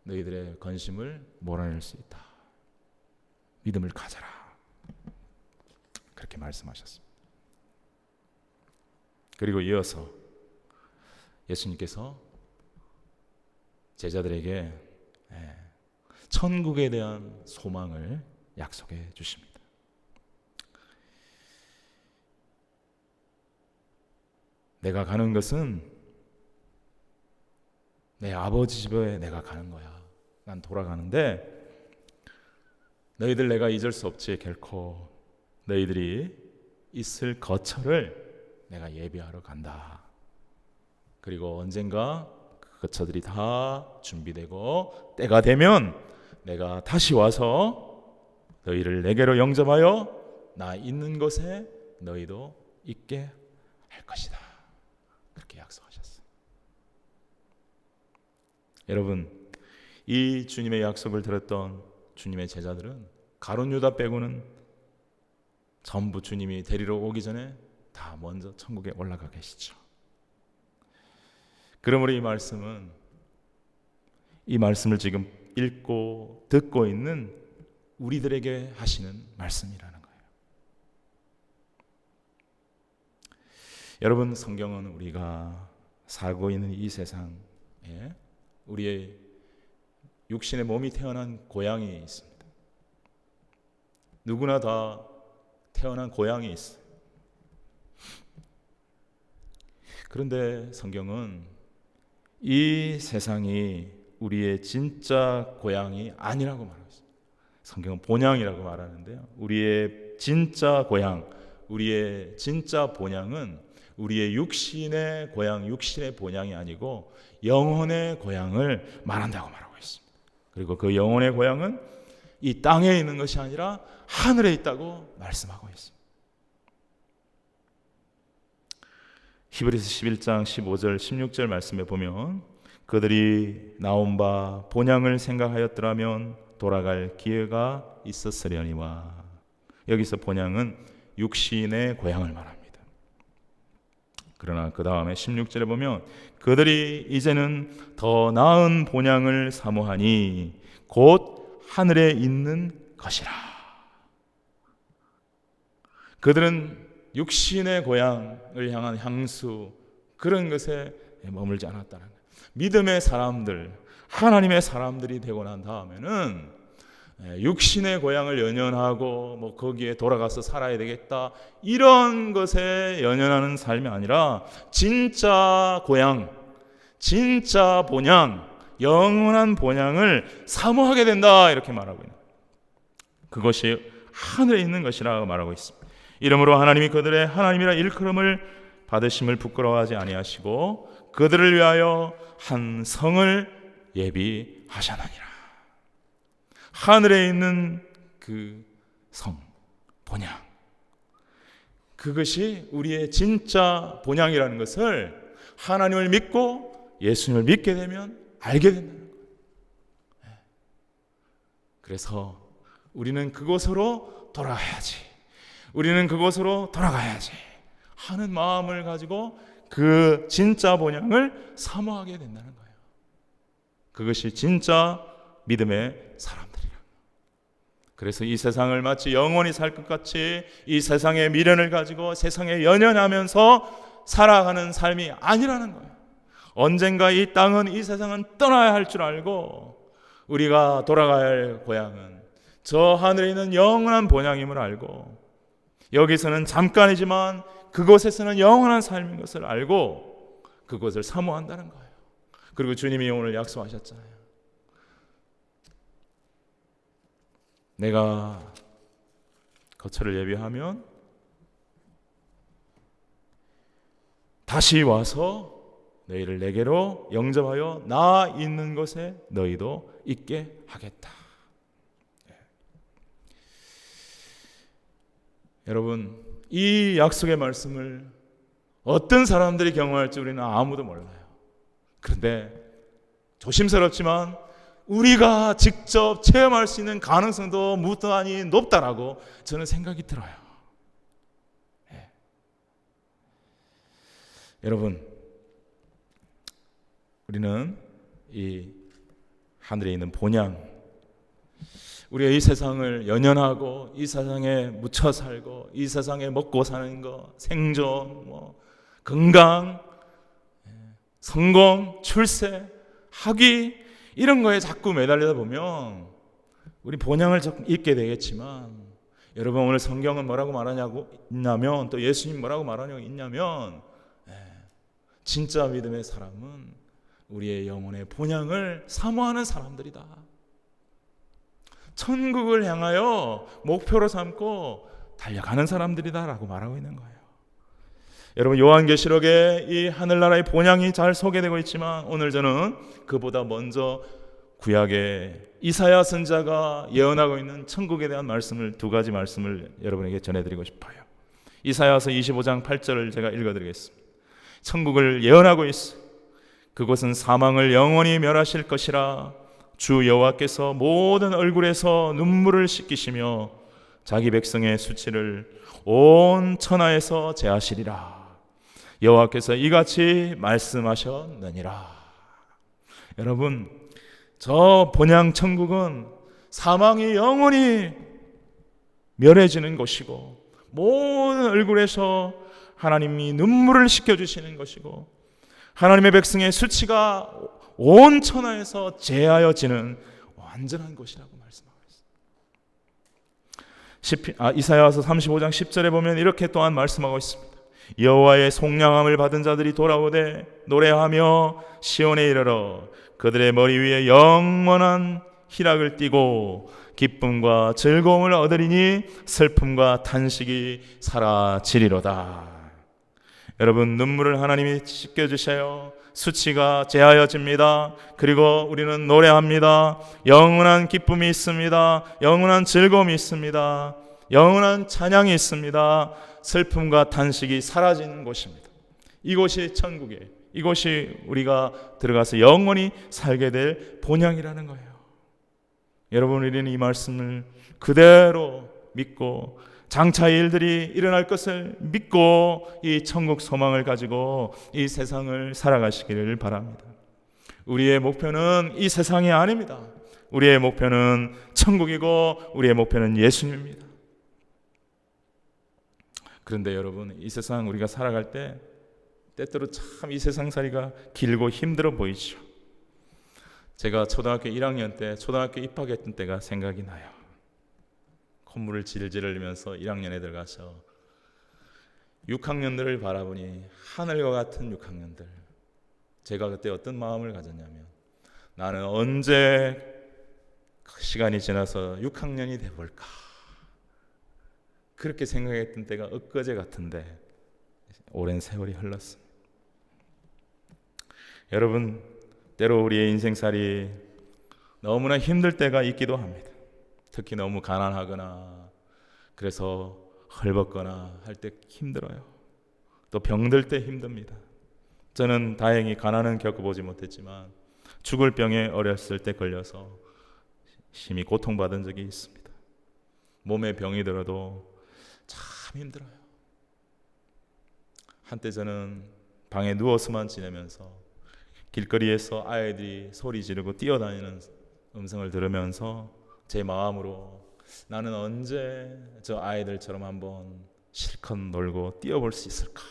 너희들의 관심을 몰아낼 수 있다. 믿음을 가져라. 그렇게 말씀하셨습니다. 그리고 이어서 예수님께서 제자들에게 천국에 대한 소망을 약속해 주십니다. 내가 가는 것은 내 아버지 집에 내가 가는 거야. 난 돌아가는데 너희들 내가 잊을 수 없지. 결코 너희들이 있을 거처를 내가 예비하러 간다. 그리고 언젠가 그 거처들이 다 준비되고 때가 되면 내가 다시 와서 너희를 내게로 영접하여 나 있는 곳에 너희도 있게 할 것이다. 그렇게 약속하셨어요. 여러분, 이 주님의 약속을 들었던 주님의 제자들은 가룟 유다 빼고는 전부 주님이 데리러 오기 전에 다 먼저 천국에 올라가 계시죠. 그러므로 이 말씀을 지금 읽고 듣고 있는 우리들에게 하시는 말씀이라는 거예요. 여러분, 성경은 우리가 살고 있는 이 세상에 우리의 육신의 몸이 태어난 고향이 있습니다. 누구나 다 태어난 고향이 있어요. 그런데 성경은 이 세상이 우리의 진짜 고향이 아니라고 말하고 있습니다. 성경은 본향이라고 말하는데요. 우리의 진짜 고향, 우리의 진짜 본향은 우리의 육신의 고향, 육신의 본향이 아니고 영혼의 고향을 말한다고 말하고 있습니다. 그리고 그 영혼의 고향은 이 땅에 있는 것이 아니라 하늘에 있다고 말씀하고 있습니다. 히브리서 11장 15절 16절 말씀에 보면 그들이 나온 바 본향을 생각하였더라면 돌아갈 기회가 있었으려니와. 여기서 본향은 육신의 고향을 말합니다. 그러나 그 다음에 16절에 보면 그들이 이제는 더 나은 본향을 사모하니 곧 하늘에 있는 것이라. 그들은 육신의 고향을 향한 향수, 그런 것에 머물지 않았다는 거예요. 믿음의 사람들, 하나님의 사람들이 되고 난 다음에는 육신의 고향을 연연하고 거기에 돌아가서 살아야 되겠다, 이런 것에 연연하는 삶이 아니라 진짜 고향, 진짜 본향, 영원한 본향을 사모하게 된다, 이렇게 말하고 있는, 그것이 하늘에 있는 것이라고 말하고 있습니다. 이러므로 하나님이 그들의 하나님이라 일컬음을 받으심을 부끄러워하지 아니하시고 그들을 위하여 한 성을 예비하셨느니라. 하늘에 있는 그 성, 본향, 그것이 우리의 진짜 본향이라는 것을 하나님을 믿고 예수님을 믿게 되면 알게 된다는 거예요. 그래서 우리는 그곳으로 돌아가야지, 우리는 그곳으로 돌아가야지 하는 마음을 가지고 그 진짜 본향을 사모하게 된다는 거예요. 그것이 진짜 믿음의 사람들이라. 그래서 이 세상을 마치 영원히 살 것 같이 이 세상의 미련을 가지고 세상에 연연하면서 살아가는 삶이 아니라는 거예요. 언젠가 이 땅은, 이 세상은 떠나야 할 줄 알고 우리가 돌아가야 할 고향은 저 하늘에 있는 영원한 본향임을 알고, 여기서는 잠깐이지만 그곳에서는 영원한 삶인 것을 알고 그것을 사모한다는 거예요. 그리고 주님이 오늘 약속하셨잖아요. 내가 거처를 예비하면 다시 와서 너희를 내게로 영접하여 나 있는 곳에 너희도 있게 하겠다. 여러분, 이 약속의 말씀을 어떤 사람들이 경험할지 우리는 아무도 몰라요. 그런데 조심스럽지만 우리가 직접 체험할 수 있는 가능성도 무한히 높다라고 저는 생각이 들어요. 여러분, 우리는 이 하늘에 있는 본향, 우리가 이 세상을 연연하고 이 세상에 묻혀 살고 이 세상에 먹고 사는 거, 생존, 건강, 성공, 출세, 학위, 이런 거에 자꾸 매달리다 보면 우리 본향을 잊게 되겠지만, 여러분 오늘 성경은 뭐라고 말하냐고 있냐면, 또 예수님 뭐라고 말하냐고 있냐면, 진짜 믿음의 사람은 우리의 영혼의 본향을 사모하는 사람들이다. 천국을 향하여 목표로 삼고 달려가는 사람들이다라고 말하고 있는 거예요. 여러분, 요한계시록에 이 하늘나라의 본향이 잘 소개되고 있지만 오늘 저는 그보다 먼저 구약의 이사야 선지자가 예언하고 있는 천국에 대한 말씀을, 두 가지 말씀을 여러분에게 전해드리고 싶어요. 이사야서 25장 8절을 제가 읽어드리겠습니다. 천국을 예언하고 있어. 그곳은 사망을 영원히 멸하실 것이라. 주 여호와께서 모든 얼굴에서 눈물을 씻기시며 자기 백성의 수치를 온 천하에서 제하시리라. 여호와께서 이같이 말씀하셨느니라. 여러분, 저 본향 천국은 사망이 영원히 멸해지는 곳이고 모든 얼굴에서 하나님이 눈물을 씻겨주시는 것이고 하나님의 백성의 수치가 온 천하에서 제하여지는 완전한 곳이라고 말씀하고 있습니다. 이사야서 35장 10절에 보면 이렇게 또한 말씀하고 있습니다. 여호와의 속량함을 받은 자들이 돌아오되 노래하며 시온에 이르러 그들의 머리 위에 영원한 희락을 띠고 기쁨과 즐거움을 얻으리니 슬픔과 탄식이 사라지리로다. 여러분, 눈물을 하나님이 씻겨주셔요. 수치가 제하여집니다. 그리고 우리는 노래합니다. 영원한 기쁨이 있습니다. 영원한 즐거움이 있습니다. 영원한 찬양이 있습니다. 슬픔과 탄식이 사라지는 곳입니다. 이곳이 천국이에요. 이곳이 우리가 들어가서 영원히 살게 될 본향이라는 거예요. 여러분, 우리는 이 말씀을 그대로 믿고 장차의 일들이 일어날 것을 믿고 이 천국 소망을 가지고 이 세상을 살아가시기를 바랍니다. 우리의 목표는 이 세상이 아닙니다. 우리의 목표는 천국이고 우리의 목표는 예수님입니다. 그런데 여러분, 이 세상 우리가 살아갈 때 때때로 참 이 세상살이가 길고 힘들어 보이죠. 제가 초등학교 1학년 때 초등학교 입학했던 때가 생각이 나요. 콧물을 질질 흘리면서 1학년에 들어가서 6학년들을 바라보니 하늘과 같은 6학년들. 제가 그때 어떤 마음을 가졌냐면, 나는 언제 시간이 지나서 6학년이 돼볼까, 그렇게 생각했던 때가 엊그제 같은데 오랜 세월이 흘렀습니다. 여러분, 때로 우리의 인생살이 너무나 힘들 때가 있기도 합니다. 특히 너무 가난하거나 그래서 헐벗거나 할 때 힘들어요. 또 병들 때 힘듭니다. 저는 다행히 가난은 겪어보지 못했지만 죽을 병에 어렸을 때 걸려서 심히 고통받은 적이 있습니다. 몸에 병이 들어도 참 힘들어요. 한때 저는 방에 누워서만 지내면서 길거리에서 아이들이 소리 지르고 뛰어다니는 음성을 들으면서 제 마음으로 나는 언제 저 아이들처럼 한번 실컷 놀고 뛰어볼 수 있을까,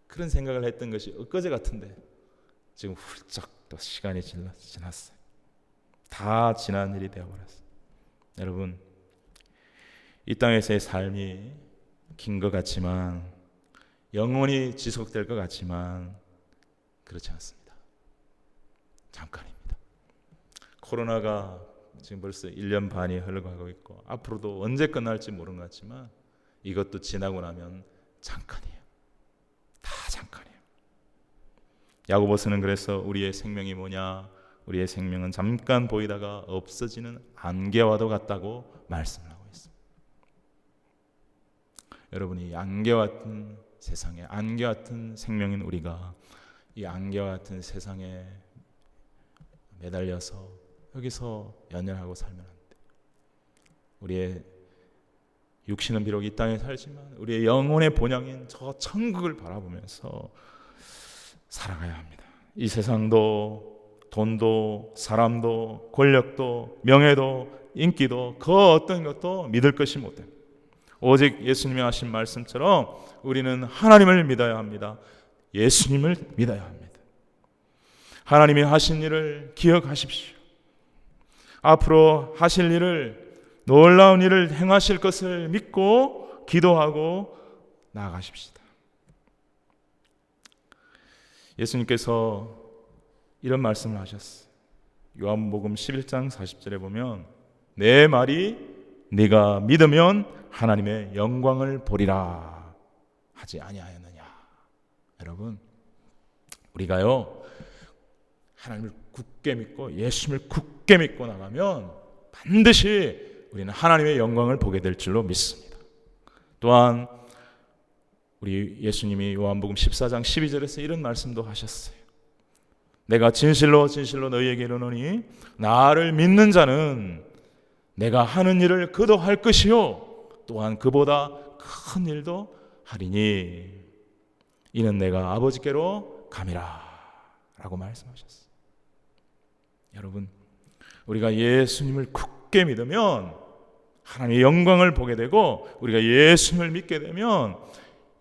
그런 생각을 했던 것이 엊그제 같은데 지금 훌쩍 또 시간이 지났어요. 다 지난 일이 되어버렸어요. 여러분, 이 땅에서의 삶이 긴 것 같지만, 영원히 지속될 것 같지만 그렇지 않습니다. 잠깐입니다. 코로나가 지금 벌써 1년 반이 흘러가고 있고 앞으로도 언제 끝날지 모르는 것 같지만 이것도 지나고 나면 잠깐이에요. 다 잠깐이에요. 야고보서는 그래서 우리의 생명이 뭐냐, 우리의 생명은 잠깐 보이다가 없어지는 안개와도 같다고 말씀을 하고 있습니다. 여러분이 안개와 같은 세상에, 안개와 같은 생명인 우리가 이 안개와 같은 세상에 매달려서 여기서 연연하고 살면 안 돼. 우리의 육신은 비록 이 땅에 살지만 우리의 영혼의 본향인 저 천국을 바라보면서 살아가야 합니다. 이 세상도 돈도 사람도 권력도 명예도 인기도 그 어떤 것도 믿을 것이 못됩니다. 오직 예수님이 하신 말씀처럼 우리는 하나님을 믿어야 합니다. 예수님을 믿어야 합니다. 하나님이 하신 일을 기억하십시오. 앞으로 하실 일을, 놀라운 일을 행하실 것을 믿고 기도하고 나아가십시다. 예수님께서 이런 말씀을 하셨어요. 요한복음 11장 40절에 보면 내 말이 네가 믿으면 하나님의 영광을 보리라 하지 아니하였느냐. 여러분, 우리가요 하나님을 굳게 믿고 예수님을 굳게 믿고 나가면 반드시 우리는 하나님의 영광을 보게 될 줄로 믿습니다. 또한 우리 예수님이 요한복음 14장 12절에서 이런 말씀도 하셨어요. 내가 진실로 진실로 너희에게 이르노니 나를 믿는 자는 내가 하는 일을 그도 할 것이요 또한 그보다 큰 일도 하리니 이는 내가 아버지께로 감이라 라고 말씀하셨어요. 여러분, 우리가 예수님을 굳게 믿으면 하나님의 영광을 보게 되고, 우리가 예수님을 믿게 되면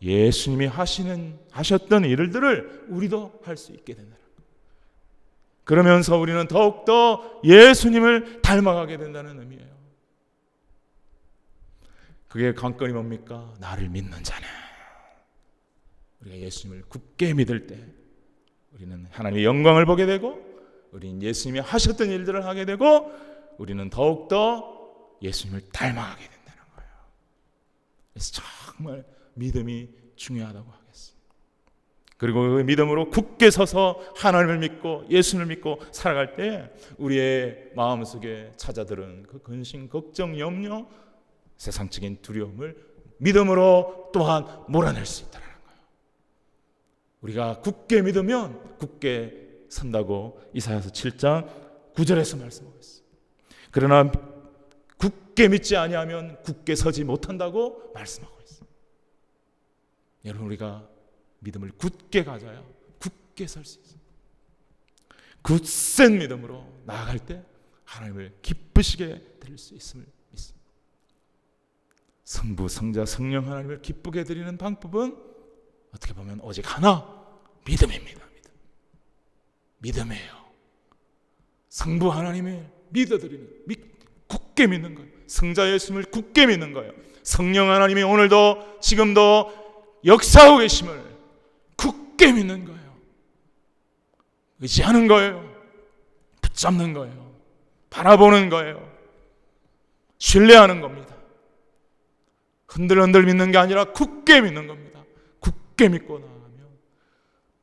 예수님이 하셨던 일들을 우리도 할 수 있게 된다. 그러면서 우리는 더욱더 예수님을 닮아가게 된다는 의미예요. 그게 관건이 뭡니까? 나를 믿는 자는. 우리가 예수님을 굳게 믿을 때 우리는 하나님의 영광을 보게 되고, 우리는 예수님이 하셨던 일들을 하게 되고, 우리는 더욱더 예수님을 닮아가게 된다는 거예요. 그래서 정말 믿음이 중요하다고 하겠습니다. 그리고 그 믿음으로 굳게 서서 하나님을 믿고 예수님을 믿고 살아갈 때 우리의 마음속에 찾아들은 그 근심, 걱정, 염려, 세상적인 두려움을 믿음으로 또한 몰아낼 수 있다는 거예요. 우리가 굳게 믿으면 굳게 산다고 이사야서 7장 9절에서 말씀하고 있어요. 그러나 굳게 믿지 아니하면 굳게 서지 못한다고 말씀하고 있습니다. 여러분, 우리가 믿음을 굳게 가져야 굳게 설 수 있습니다. 굳센 믿음으로 나아갈 때 하나님을 기쁘시게 드릴 수 있음을 믿습니다. 성부, 성자, 성령 하나님을 기쁘게 드리는 방법은 어떻게 보면 오직 하나, 믿음입니다. 믿음이에요. 성부 하나님을 믿어드리는, 굳게 믿는 거예요. 성자 예수님을 굳게 믿는 거예요. 성령 하나님이 오늘도 지금도 역사하고 계심을 굳게 믿는 거예요. 의지하는 거예요. 붙잡는 거예요. 바라보는 거예요. 신뢰하는 겁니다. 흔들흔들 믿는 게 아니라 굳게 믿는 겁니다. 굳게 믿고 나가면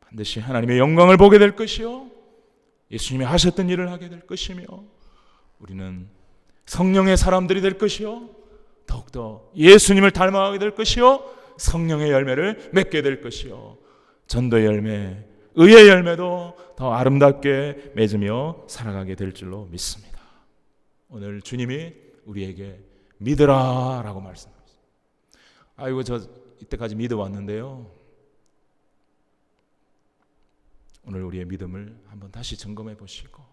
반드시 하나님의 영광을 보게 될 것이요, 예수님이 하셨던 일을 하게 될 것이며, 우리는 성령의 사람들이 될 것이요, 더욱더 예수님을 닮아가게 될 것이요, 성령의 열매를 맺게 될 것이요, 전도의 열매, 의의 열매도 더 아름답게 맺으며 살아가게 될 줄로 믿습니다. 오늘 주님이 우리에게 믿으라 라고 말씀하셨습니다. 아이고, 저 이때까지 믿어왔는데요, 오늘 우리의 믿음을 한번 다시 점검해 보시고,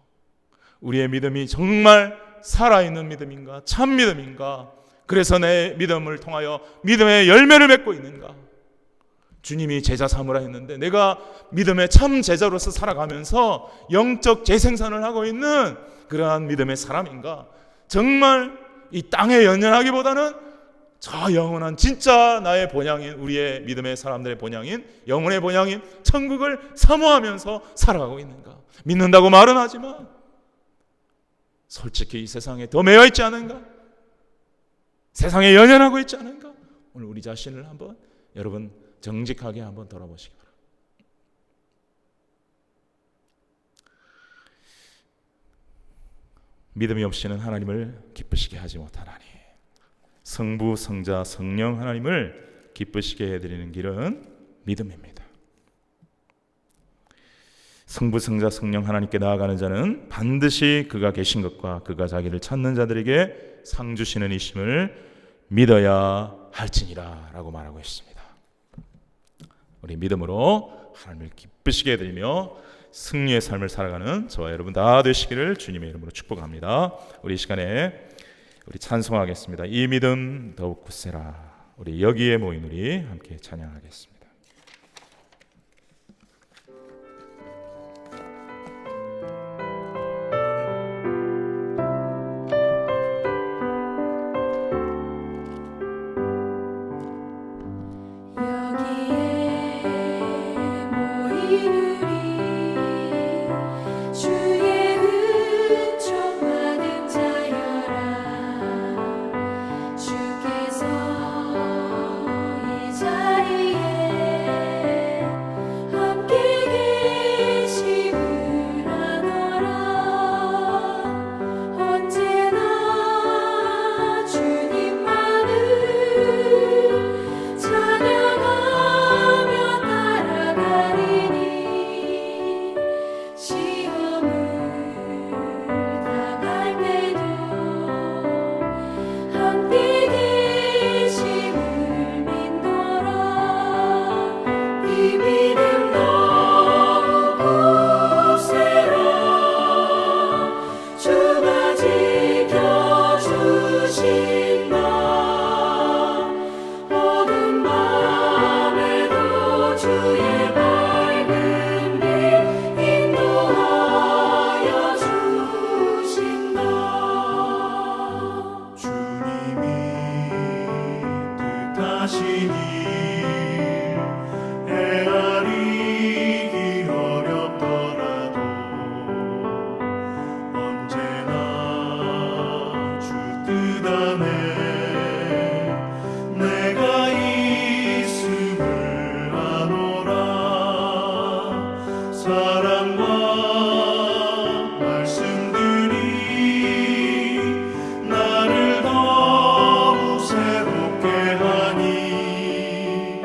우리의 믿음이 정말 살아있는 믿음인가, 참 믿음인가, 그래서 내 믿음을 통하여 믿음의 열매를 맺고 있는가. 주님이 제자 삼으라 했는데 내가 믿음의 참 제자로서 살아가면서 영적 재생산을 하고 있는 그러한 믿음의 사람인가. 정말 이 땅에 연연하기보다는 저 영원한 진짜 나의 본향인, 우리의 믿음의 사람들의 본향인, 영혼의 본향인 천국을 사모하면서 살아가고 있는가. 믿는다고 말은 하지만 솔직히 이 세상에 더 매여 있지 않은가? 세상에 연연하고 있지 않은가? 오늘 우리 자신을 한번 여러분 정직하게 한번 돌아보시기 바랍니다. 믿음이 없이는 하나님을 기쁘시게 하지 못하나니, 성부, 성자, 성령 하나님을 기쁘시게 해드리는 길은 믿음입니다. 성부, 성자, 성령 하나님께 나아가는 자는 반드시 그가 계신 것과 그가 자기를 찾는 자들에게 상 주시는 이심을 믿어야 할지니라 라고 말하고 있습니다. 우리 믿음으로 하나님을 기쁘시게 해드리며 승리의 삶을 살아가는 저와 여러분 다 되시기를 주님의 이름으로 축복합니다. 우리 이 시간에 우리 찬송하겠습니다. 이 믿음 더욱 굳세라. 우리 여기에 모인 우리 함께 찬양하겠습니다. 나를 더욱 새롭게 하니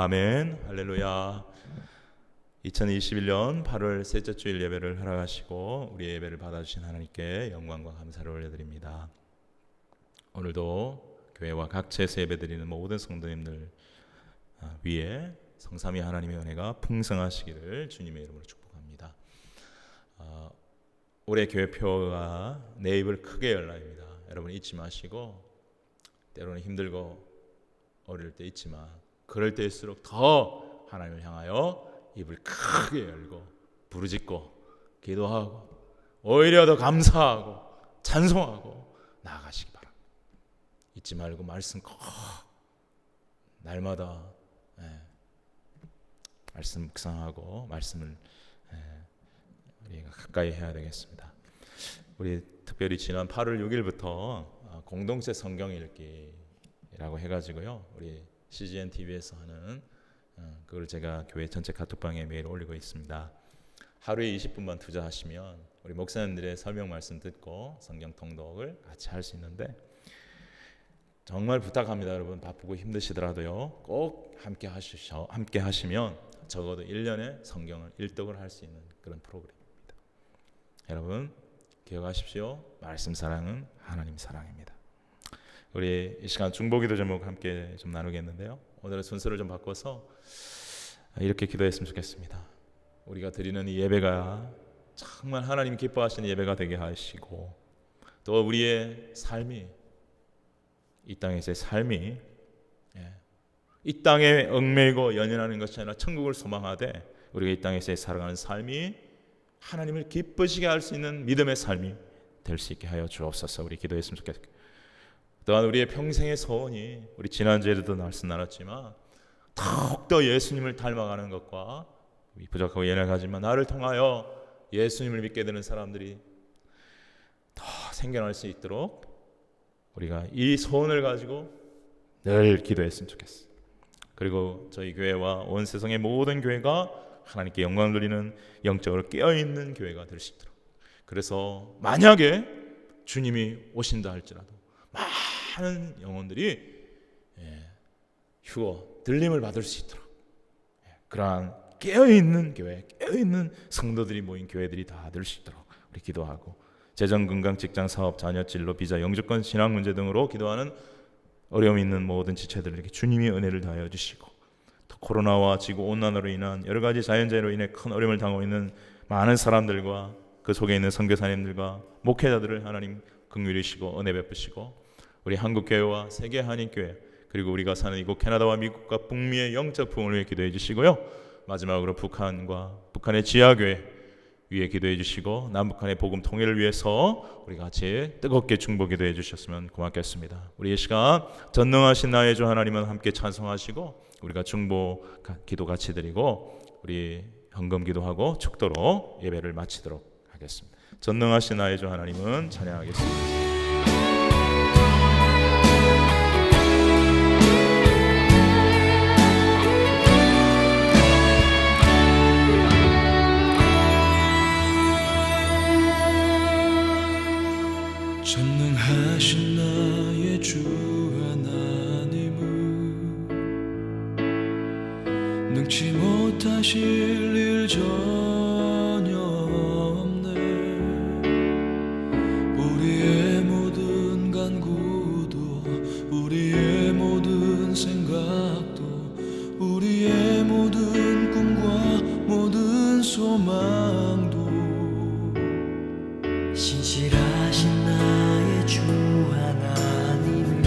아멘. 할렐루야. 2021년 8월 셋째 주일 예배를 허락하시고 우리의 예배를 받아주신 하나님께 영광과 감사를 올려드립니다. 오늘도 교회와 각처에서 예배드리는 모든 성도님들 위에 성삼위 하나님의 은혜가 풍성하시기를 주님의 이름으로 축복합니다. 올해 교회표가 내 입을 크게 열라입니다. 여러분 잊지 마시고, 때로는 힘들고 어릴 때 있지만 그럴 때일수록 더 하나님을 향하여 입을 크게 열고 부르짖고 기도하고 오히려 더 감사하고 찬송하고 나아가시기 바랍니다. 잊지 말고 말씀 꼭 날마다 말씀 묵상하고 말씀을 우리가 가까이 해야 되겠습니다. 우리 특별히 지난 8월 6일부터 공동체 성경 읽기라고 해가지고요, 우리 CGN TV에서 하는 그걸 제가 교회 전체 카톡방에 매일 올리고 있습니다. 하루에 20분만 투자하시면 우리 목사님들의 설명 말씀 듣고 성경 통독을 같이 할 수 있는데, 정말 부탁합니다. 여러분 바쁘고 힘드시더라도요 꼭 함께 하시면 적어도 1년에 성경을 1독을 할 수 있는 그런 프로그램입니다. 여러분 기억하십시오. 말씀 사랑은 하나님 사랑입니다. 우리 이 시간 중보기도 제목 함께 좀 나누겠는데요, 오늘은 순서를 좀 바꿔서 이렇게 기도했으면 좋겠습니다. 우리가 드리는 이 예배가 정말 하나님 기뻐하시는 예배가 되게 하시고, 또 우리의 삶이, 이 땅에서의 삶이 이 땅에 얽매이고 연연하는 것이 아니라 천국을 소망하되 우리가 이 땅에서의 살아가는 삶이 하나님을 기쁘시게 할 수 있는 믿음의 삶이 될 수 있게 하여 주옵소서. 우리 기도했으면 좋겠습니다. 또한 우리의 평생의 소원이, 우리 지난주에도 말씀 나눴지만 더욱더 예수님을 닮아가는 것과, 부족하고 연약하지만 나를 통하여 예수님을 믿게 되는 사람들이 더 생겨날 수 있도록 우리가 이 소원을 가지고 늘 기도했으면 좋겠어요. 그리고 저희 교회와 온 세상의 모든 교회가 하나님께 영광을 돌리는 영적으로 깨어있는 교회가 될 수 있도록, 그래서 만약에 주님이 오신다 할지라도 많은 영혼들이 휴거 들림을 받을 수 있도록 그러한 깨어있는 교회, 깨어있는 성도들이 모인 교회들이 다 될 수 있도록 우리 기도하고, 재정, 건강, 직장, 사업, 자녀, 진로, 비자, 영주권, 신앙 문제 등으로 기도하는 어려움 있는 모든 지체들에게 주님이 은혜를 다하여 주시고, 또 코로나와 지구온난화로 인한 여러 가지 자연재해로 인해 큰 어려움을 당하고 있는 많은 사람들과 그 속에 있는 선교사님들과 목회자들을 하나님 긍휼히시고 은혜 베푸시고, 우리 한국교회와 세계 한인교회, 그리고 우리가 사는 이곳 캐나다와 미국과 북미의 영적 부흥을 위해 기도해 주시고요, 마지막으로 북한의 지하교회 위에 기도해 주시고, 남북한의 복음 통일을 위해서 우리 같이 뜨겁게 중보 기도해 주셨으면 고맙겠습니다. 우리 이 시간 전능하신 나의 주 하나님은 함께 찬송하시고, 우리가 중보 기도 같이 드리고 우리 헌금 기도하고 축도로 예배를 마치도록 하겠습니다. 전능하신 나의 주 하나님은 찬양하겠습니다. 전능하신 나의 주 하나님은 능치 못하실 일 전혀 없네. 우리의 모든 간구도, 우리의 모든 생각도, 우리의 모든 꿈과 모든 소망도 신실하신 나의 주 하나님은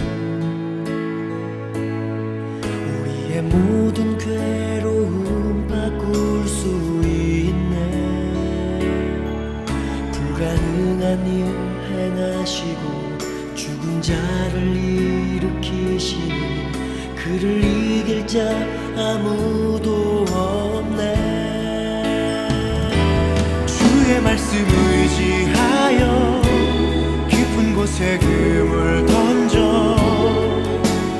우리의 모든 괴로움 바꿀 수 있네. 불가능한 일 행하시고 죽은 자를 일으키시니 그를 이길 자 아무도 없네. 주의 말씀 의지하여 깊은 곳에 금을 던져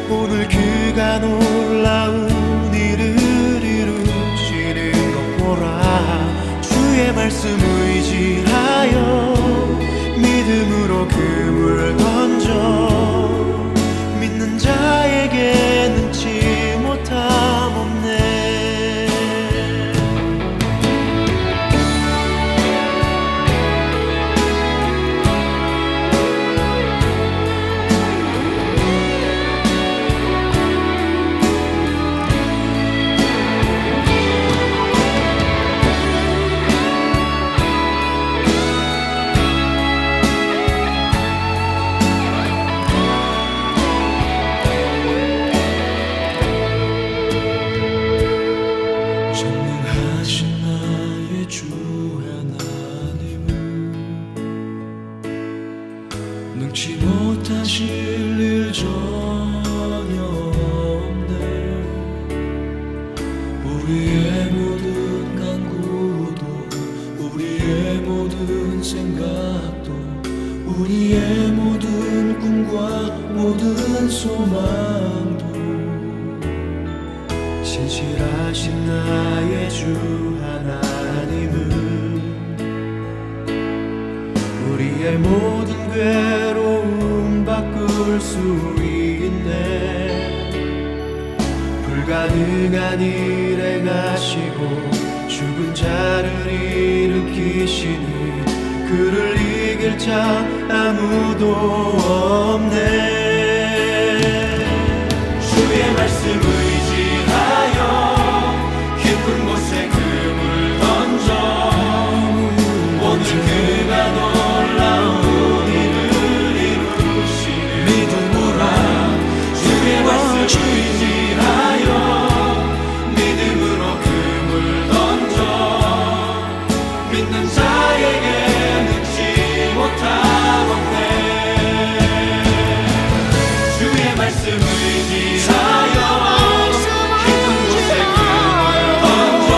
오늘 그가 놀라운 일을 이루시는 것 보라. 주의 말씀 의지하여 믿음으로 금을 던져 믿는 자에게 능치 못함 없네. 신실하신 나의 주 하나님은 우리의 모든 괴로움 바꿀 수 있네. 불가능한 일 행하시고 죽은 자를 일으키시니 그를 이길 자 아무도 없네. 주의 말씀 의지하여 깊은 곳에 금을 던져 오늘 그가 놀라운 일을 이루시는 믿음으로 주의 말씀 의지하여 믿음으로 금을 던져 믿는 자에게 능치 못함 없네. 주의 말씀 의지하여 깊은 곳에 금을 던져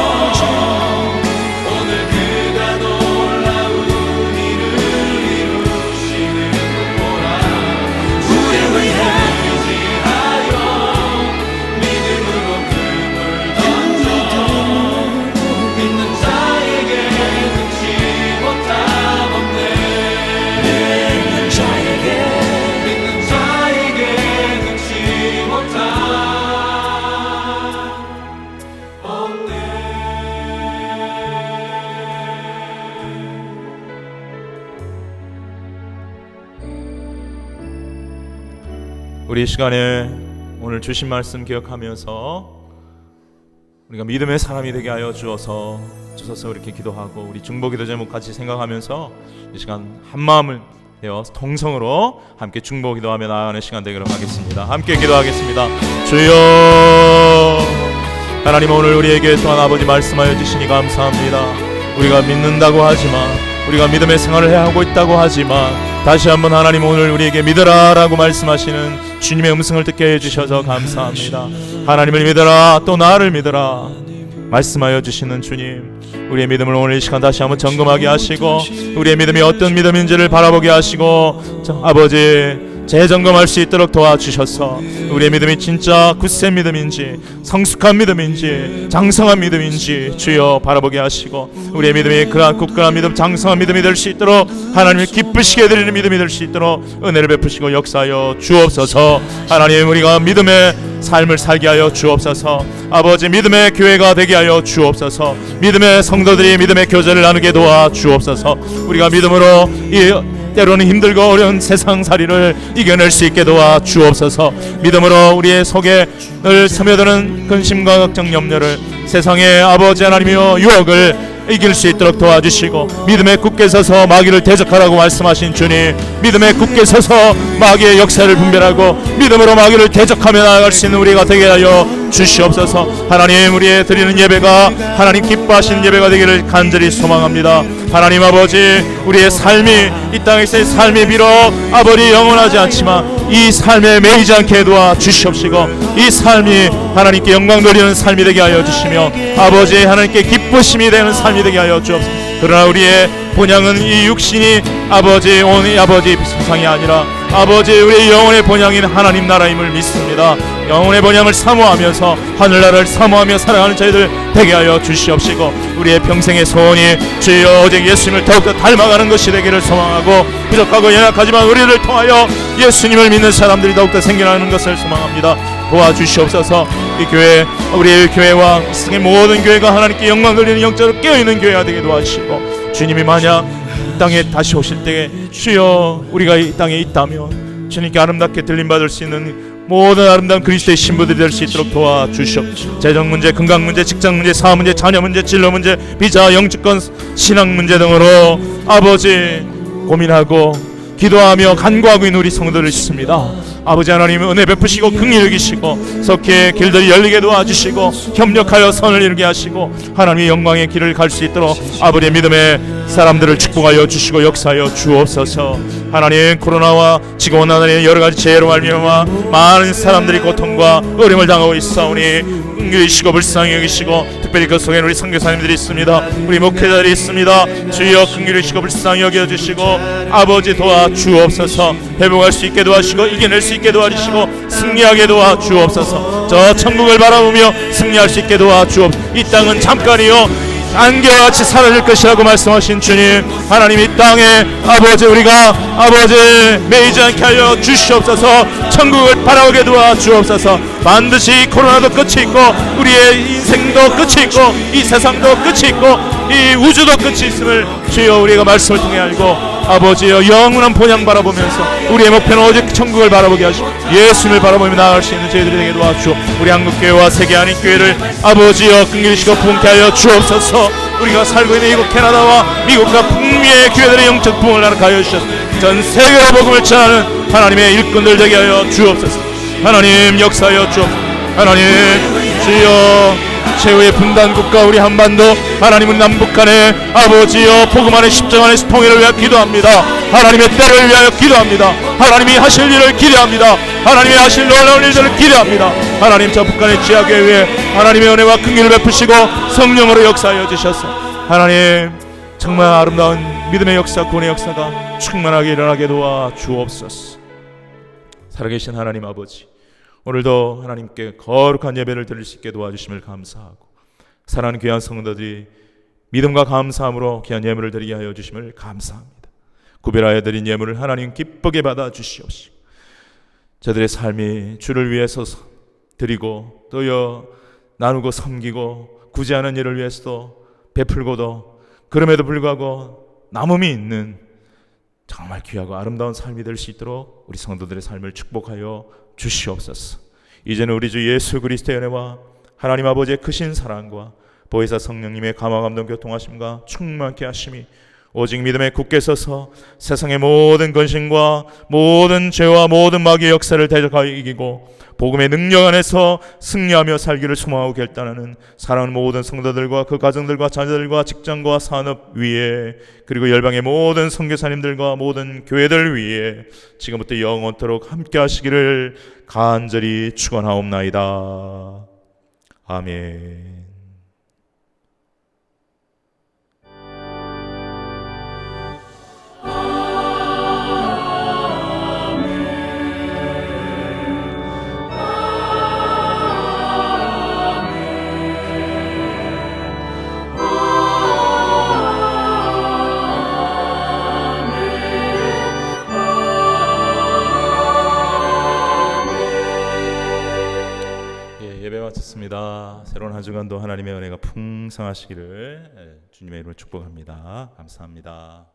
오늘 그가 놀라운 일을 이루시는 거라. 주의 말씀 의지하여 믿음으로 금을 던져 믿는 자에게 능치 못함 없네. 믿는 자에게 능치 못함 없네. 우리 이 시간에 오늘 주신 말씀 기억하면서 우리가 믿음의 사람이 되게 하여 주셔서 이렇게 기도하고 우리 중보기도 제목 같이 생각하면서 이 시간 한 마음을 되어 통성으로 함께 중보기도하며 나아가는 시간 되기로 하겠습니다. 함께 기도하겠습니다. 주여, 하나님 오늘 우리에게 또한 아버지 말씀하여 주시니 감사합니다. 우리가 믿는다고 하지만 우리가 믿음의 생활을 해야 하고 있다고 하지만 다시 한번 하나님 오늘 우리에게 믿으라 라고 말씀하시는 주님의 음성을 듣게 해주셔서 감사합니다. 하나님을 믿으라, 또 나를 믿으라 말씀하여 주시는 주님, 우리의 믿음을 오늘 이 시간 다시 한번 점검하게 하시고 우리의 믿음이 어떤 믿음인지를 바라보게 하시고 아버지 재점검할 수 있도록 도와주셔서 우리의 믿음이 진짜 굳센 믿음인지 성숙한 믿음인지 장성한 믿음인지 주여 바라보게 하시고 우리의 믿음이 그러한 굳건한 믿음 장성한 믿음이 될 수 있도록 하나님을 기쁘시게 드리는 믿음이 될 수 있도록 은혜를 베푸시고 역사하여 주옵소서. 하나님 우리가 믿음의 삶을 살게 하여 주옵소서. 아버지 믿음의 교회가 되게 하여 주옵소서. 믿음의 성도들이 믿음의 교제를 나누게 도와 주옵소서. 우리가 믿음으로 때로는 힘들고 어려운 세상살이를 이겨낼 수 있게 도와 주옵소서. 믿음으로 우리의 속에 늘 스며드는 근심과 걱정 염려를 세상의 아버지 하나님이여 유혹을 이길 수 있도록 도와주시고 믿음에 굳게 서서 마귀를 대적하라고 말씀하신 주님, 믿음에 굳게 서서 마귀의 역사를 분별하고 믿음으로 마귀를 대적하며 나아갈 수 있는 우리가 되게 하여 주시옵소서. 하나님 우리의 드리는 예배가 하나님 기뻐하시는 예배가 되기를 간절히 소망합니다. 하나님 아버지 우리의 삶이 이 땅에서의 삶이 비록 아버지 영원하지 않지만 이 삶에 매이지 않게 도와 주시옵시고 이 삶이 하나님께 영광 돌리는 삶이 되게 하여 주시며 아버지 하나님께 기쁘심이 되는 삶이 되게 하여 주옵소서. 그러나 우리의 본향은 이 육신이 아버지 오늘 아버지 세상이 아니라 아버지 우리의 영혼의 본향인 하나님 나라임을 믿습니다. 영혼의 본향을 사모하면서 하늘나라를 사모하며 살아가는 저희들 되게 하여 주시옵시고 우리의 평생의 소원이 주여 오직 예수님을 더욱더 닮아가는 것이 되기를 소망하고 부족하고 연약하지만 우리를 통하여 예수님을 믿는 사람들이 더욱더 생겨나는 것을 소망합니다. 도와주시옵소서. 이 교회 우리의 교회와 세상의 모든 교회가 하나님께 영광 돌리는 영적으로 깨어있는 교회가 되게 도와주시고 주님이 만약 이 땅에 다시 오실 때에 주여 우리가 이 땅에 있다면 주님께 아름답게 들림받을 수 있는 모든 아름다운 그리스도의 신부들이 될 수 있도록 도와주시옵소서. 재정 문제, 건강 문제, 직장 문제, 사업 문제, 자녀 문제, 진로 문제, 비자, 영주권, 신앙 문제 등으로 아버지 고민하고 기도하며 간구하고 있는 우리 성도들 있습니다. 아버지 하나님 은혜 베푸시고 긍휼히 여기시고 속히 길들이 열리게 도와주시고 협력하여 선을 이루게 하시고 하나님의 영광의 길을 갈 수 있도록 아버지의 믿음의 사람들을 축복하여 주시고 역사하여 주옵소서. 하나님 코로나와 지구온난화의 여러가지 재해로 말미암아 많은 사람들이 고통과 어려움을 당하고 있사오니 긍휼히 여기시고 불쌍히 여기시고 특별히 그 속에 우리 선교사님들이 있습니다. 우리 목회자들이 있습니다. 주여 긍휼히 여기시고 불쌍히 여겨주시고 아버지 도와 주옵소서. 회복할 수 있게 도와주시고 이겨낼 수 있게 도와주시고 승리하게 도와 주옵소서. 저 천국을 바라보며 승리할 수 있게 도와 주옵소서. 이 땅은 잠깐이요 안개와 같이 사라질 것이라고 말씀하신 주님, 하나님 이 땅에 아버지 우리가 아버지 매이지 않게 하여 주시옵소서. 천국을 바라보게 도와 주옵소서. 반드시 코로나도 끝이 있고 우리의 인생도 끝이 있고 이 세상도 끝이 있고 이 우주도 끝이 있음을 주여 우리가 말씀을 통해 알고 아버지여 영원한 본향 바라보면서 우리의 목표는 오직 천국을 바라보게 하시고 예수님을 바라보며 나아갈 수 있는 저희들이 되게 도와주시오. 우리 한국교회와 세계 안의 교회를 아버지여 긍휼히시고 부흥케 하여 주옵소서. 우리가 살고 있는 이곳 캐나다와 미국과 북미의 교회들의 영적 부흥을 하여 주셔서 전 세계로 복음을 전하는 하나님의 일꾼들 되게 하여 주옵소서. 하나님 역사하여 주옵소서. 하나님 주여 최후의 분단국가 우리 한반도 하나님은 남북한의 아버지여 복음 안에 십자가 안의 통일을 위하여 기도합니다. 하나님의 때를 위하여 기도합니다. 하나님이 하실 일을 기대합니다. 하나님이 하실 놀라운 일들을 기대합니다. 하나님 저 북한의 지하교회 위에 하나님의 은혜와 긍휼을 베푸시고 성령으로 역사하여 주셔서 하나님 정말 아름다운 믿음의 역사 구원의 역사가 충만하게 일어나게 도와 주옵소서. 살아계신 하나님 아버지, 오늘도 하나님께 거룩한 예배를 드릴 수 있게 도와주심을 감사하고 사랑하는 귀한 성도들이 믿음과 감사함으로 귀한 예물을 드리게 하여 주심을 감사합니다. 구별하여 드린 예물을 하나님 기쁘게 받아 주시옵시고 저들의 삶이 주를 위해서 드리고 또여 나누고 섬기고 굳이 하는 일을 위해서도 베풀고도 그럼에도 불구하고 남음이 있는 정말 귀하고 아름다운 삶이 될 수 있도록 우리 성도들의 삶을 축복하여 주시옵소서. 이제는 우리 주 예수 그리스도의 은혜와 하나님 아버지의 크신 사랑과 보혜사 성령님의 감화 감동 교통하심과 충만케 하심이 오직 믿음에 굳게 서서 세상의 모든 근심과 모든 죄와 모든 마귀의 역사를 대적하여 이기고 복음의 능력 안에서 승리하며 살기를 소망하고 결단하는 사랑하는 모든 성도들과 그 가정들과 자녀들과 직장과 산업 위에 그리고 열방의 모든 선교사님들과 모든 교회들 위에 지금부터 영원토록 함께 하시기를 간절히 축원하옵나이다. 아멘. 예배 마쳤습니다. 새로운 한 주간도 하나님의 은혜가 풍성하시기를 주님의 이름으로 축복합니다. 감사합니다.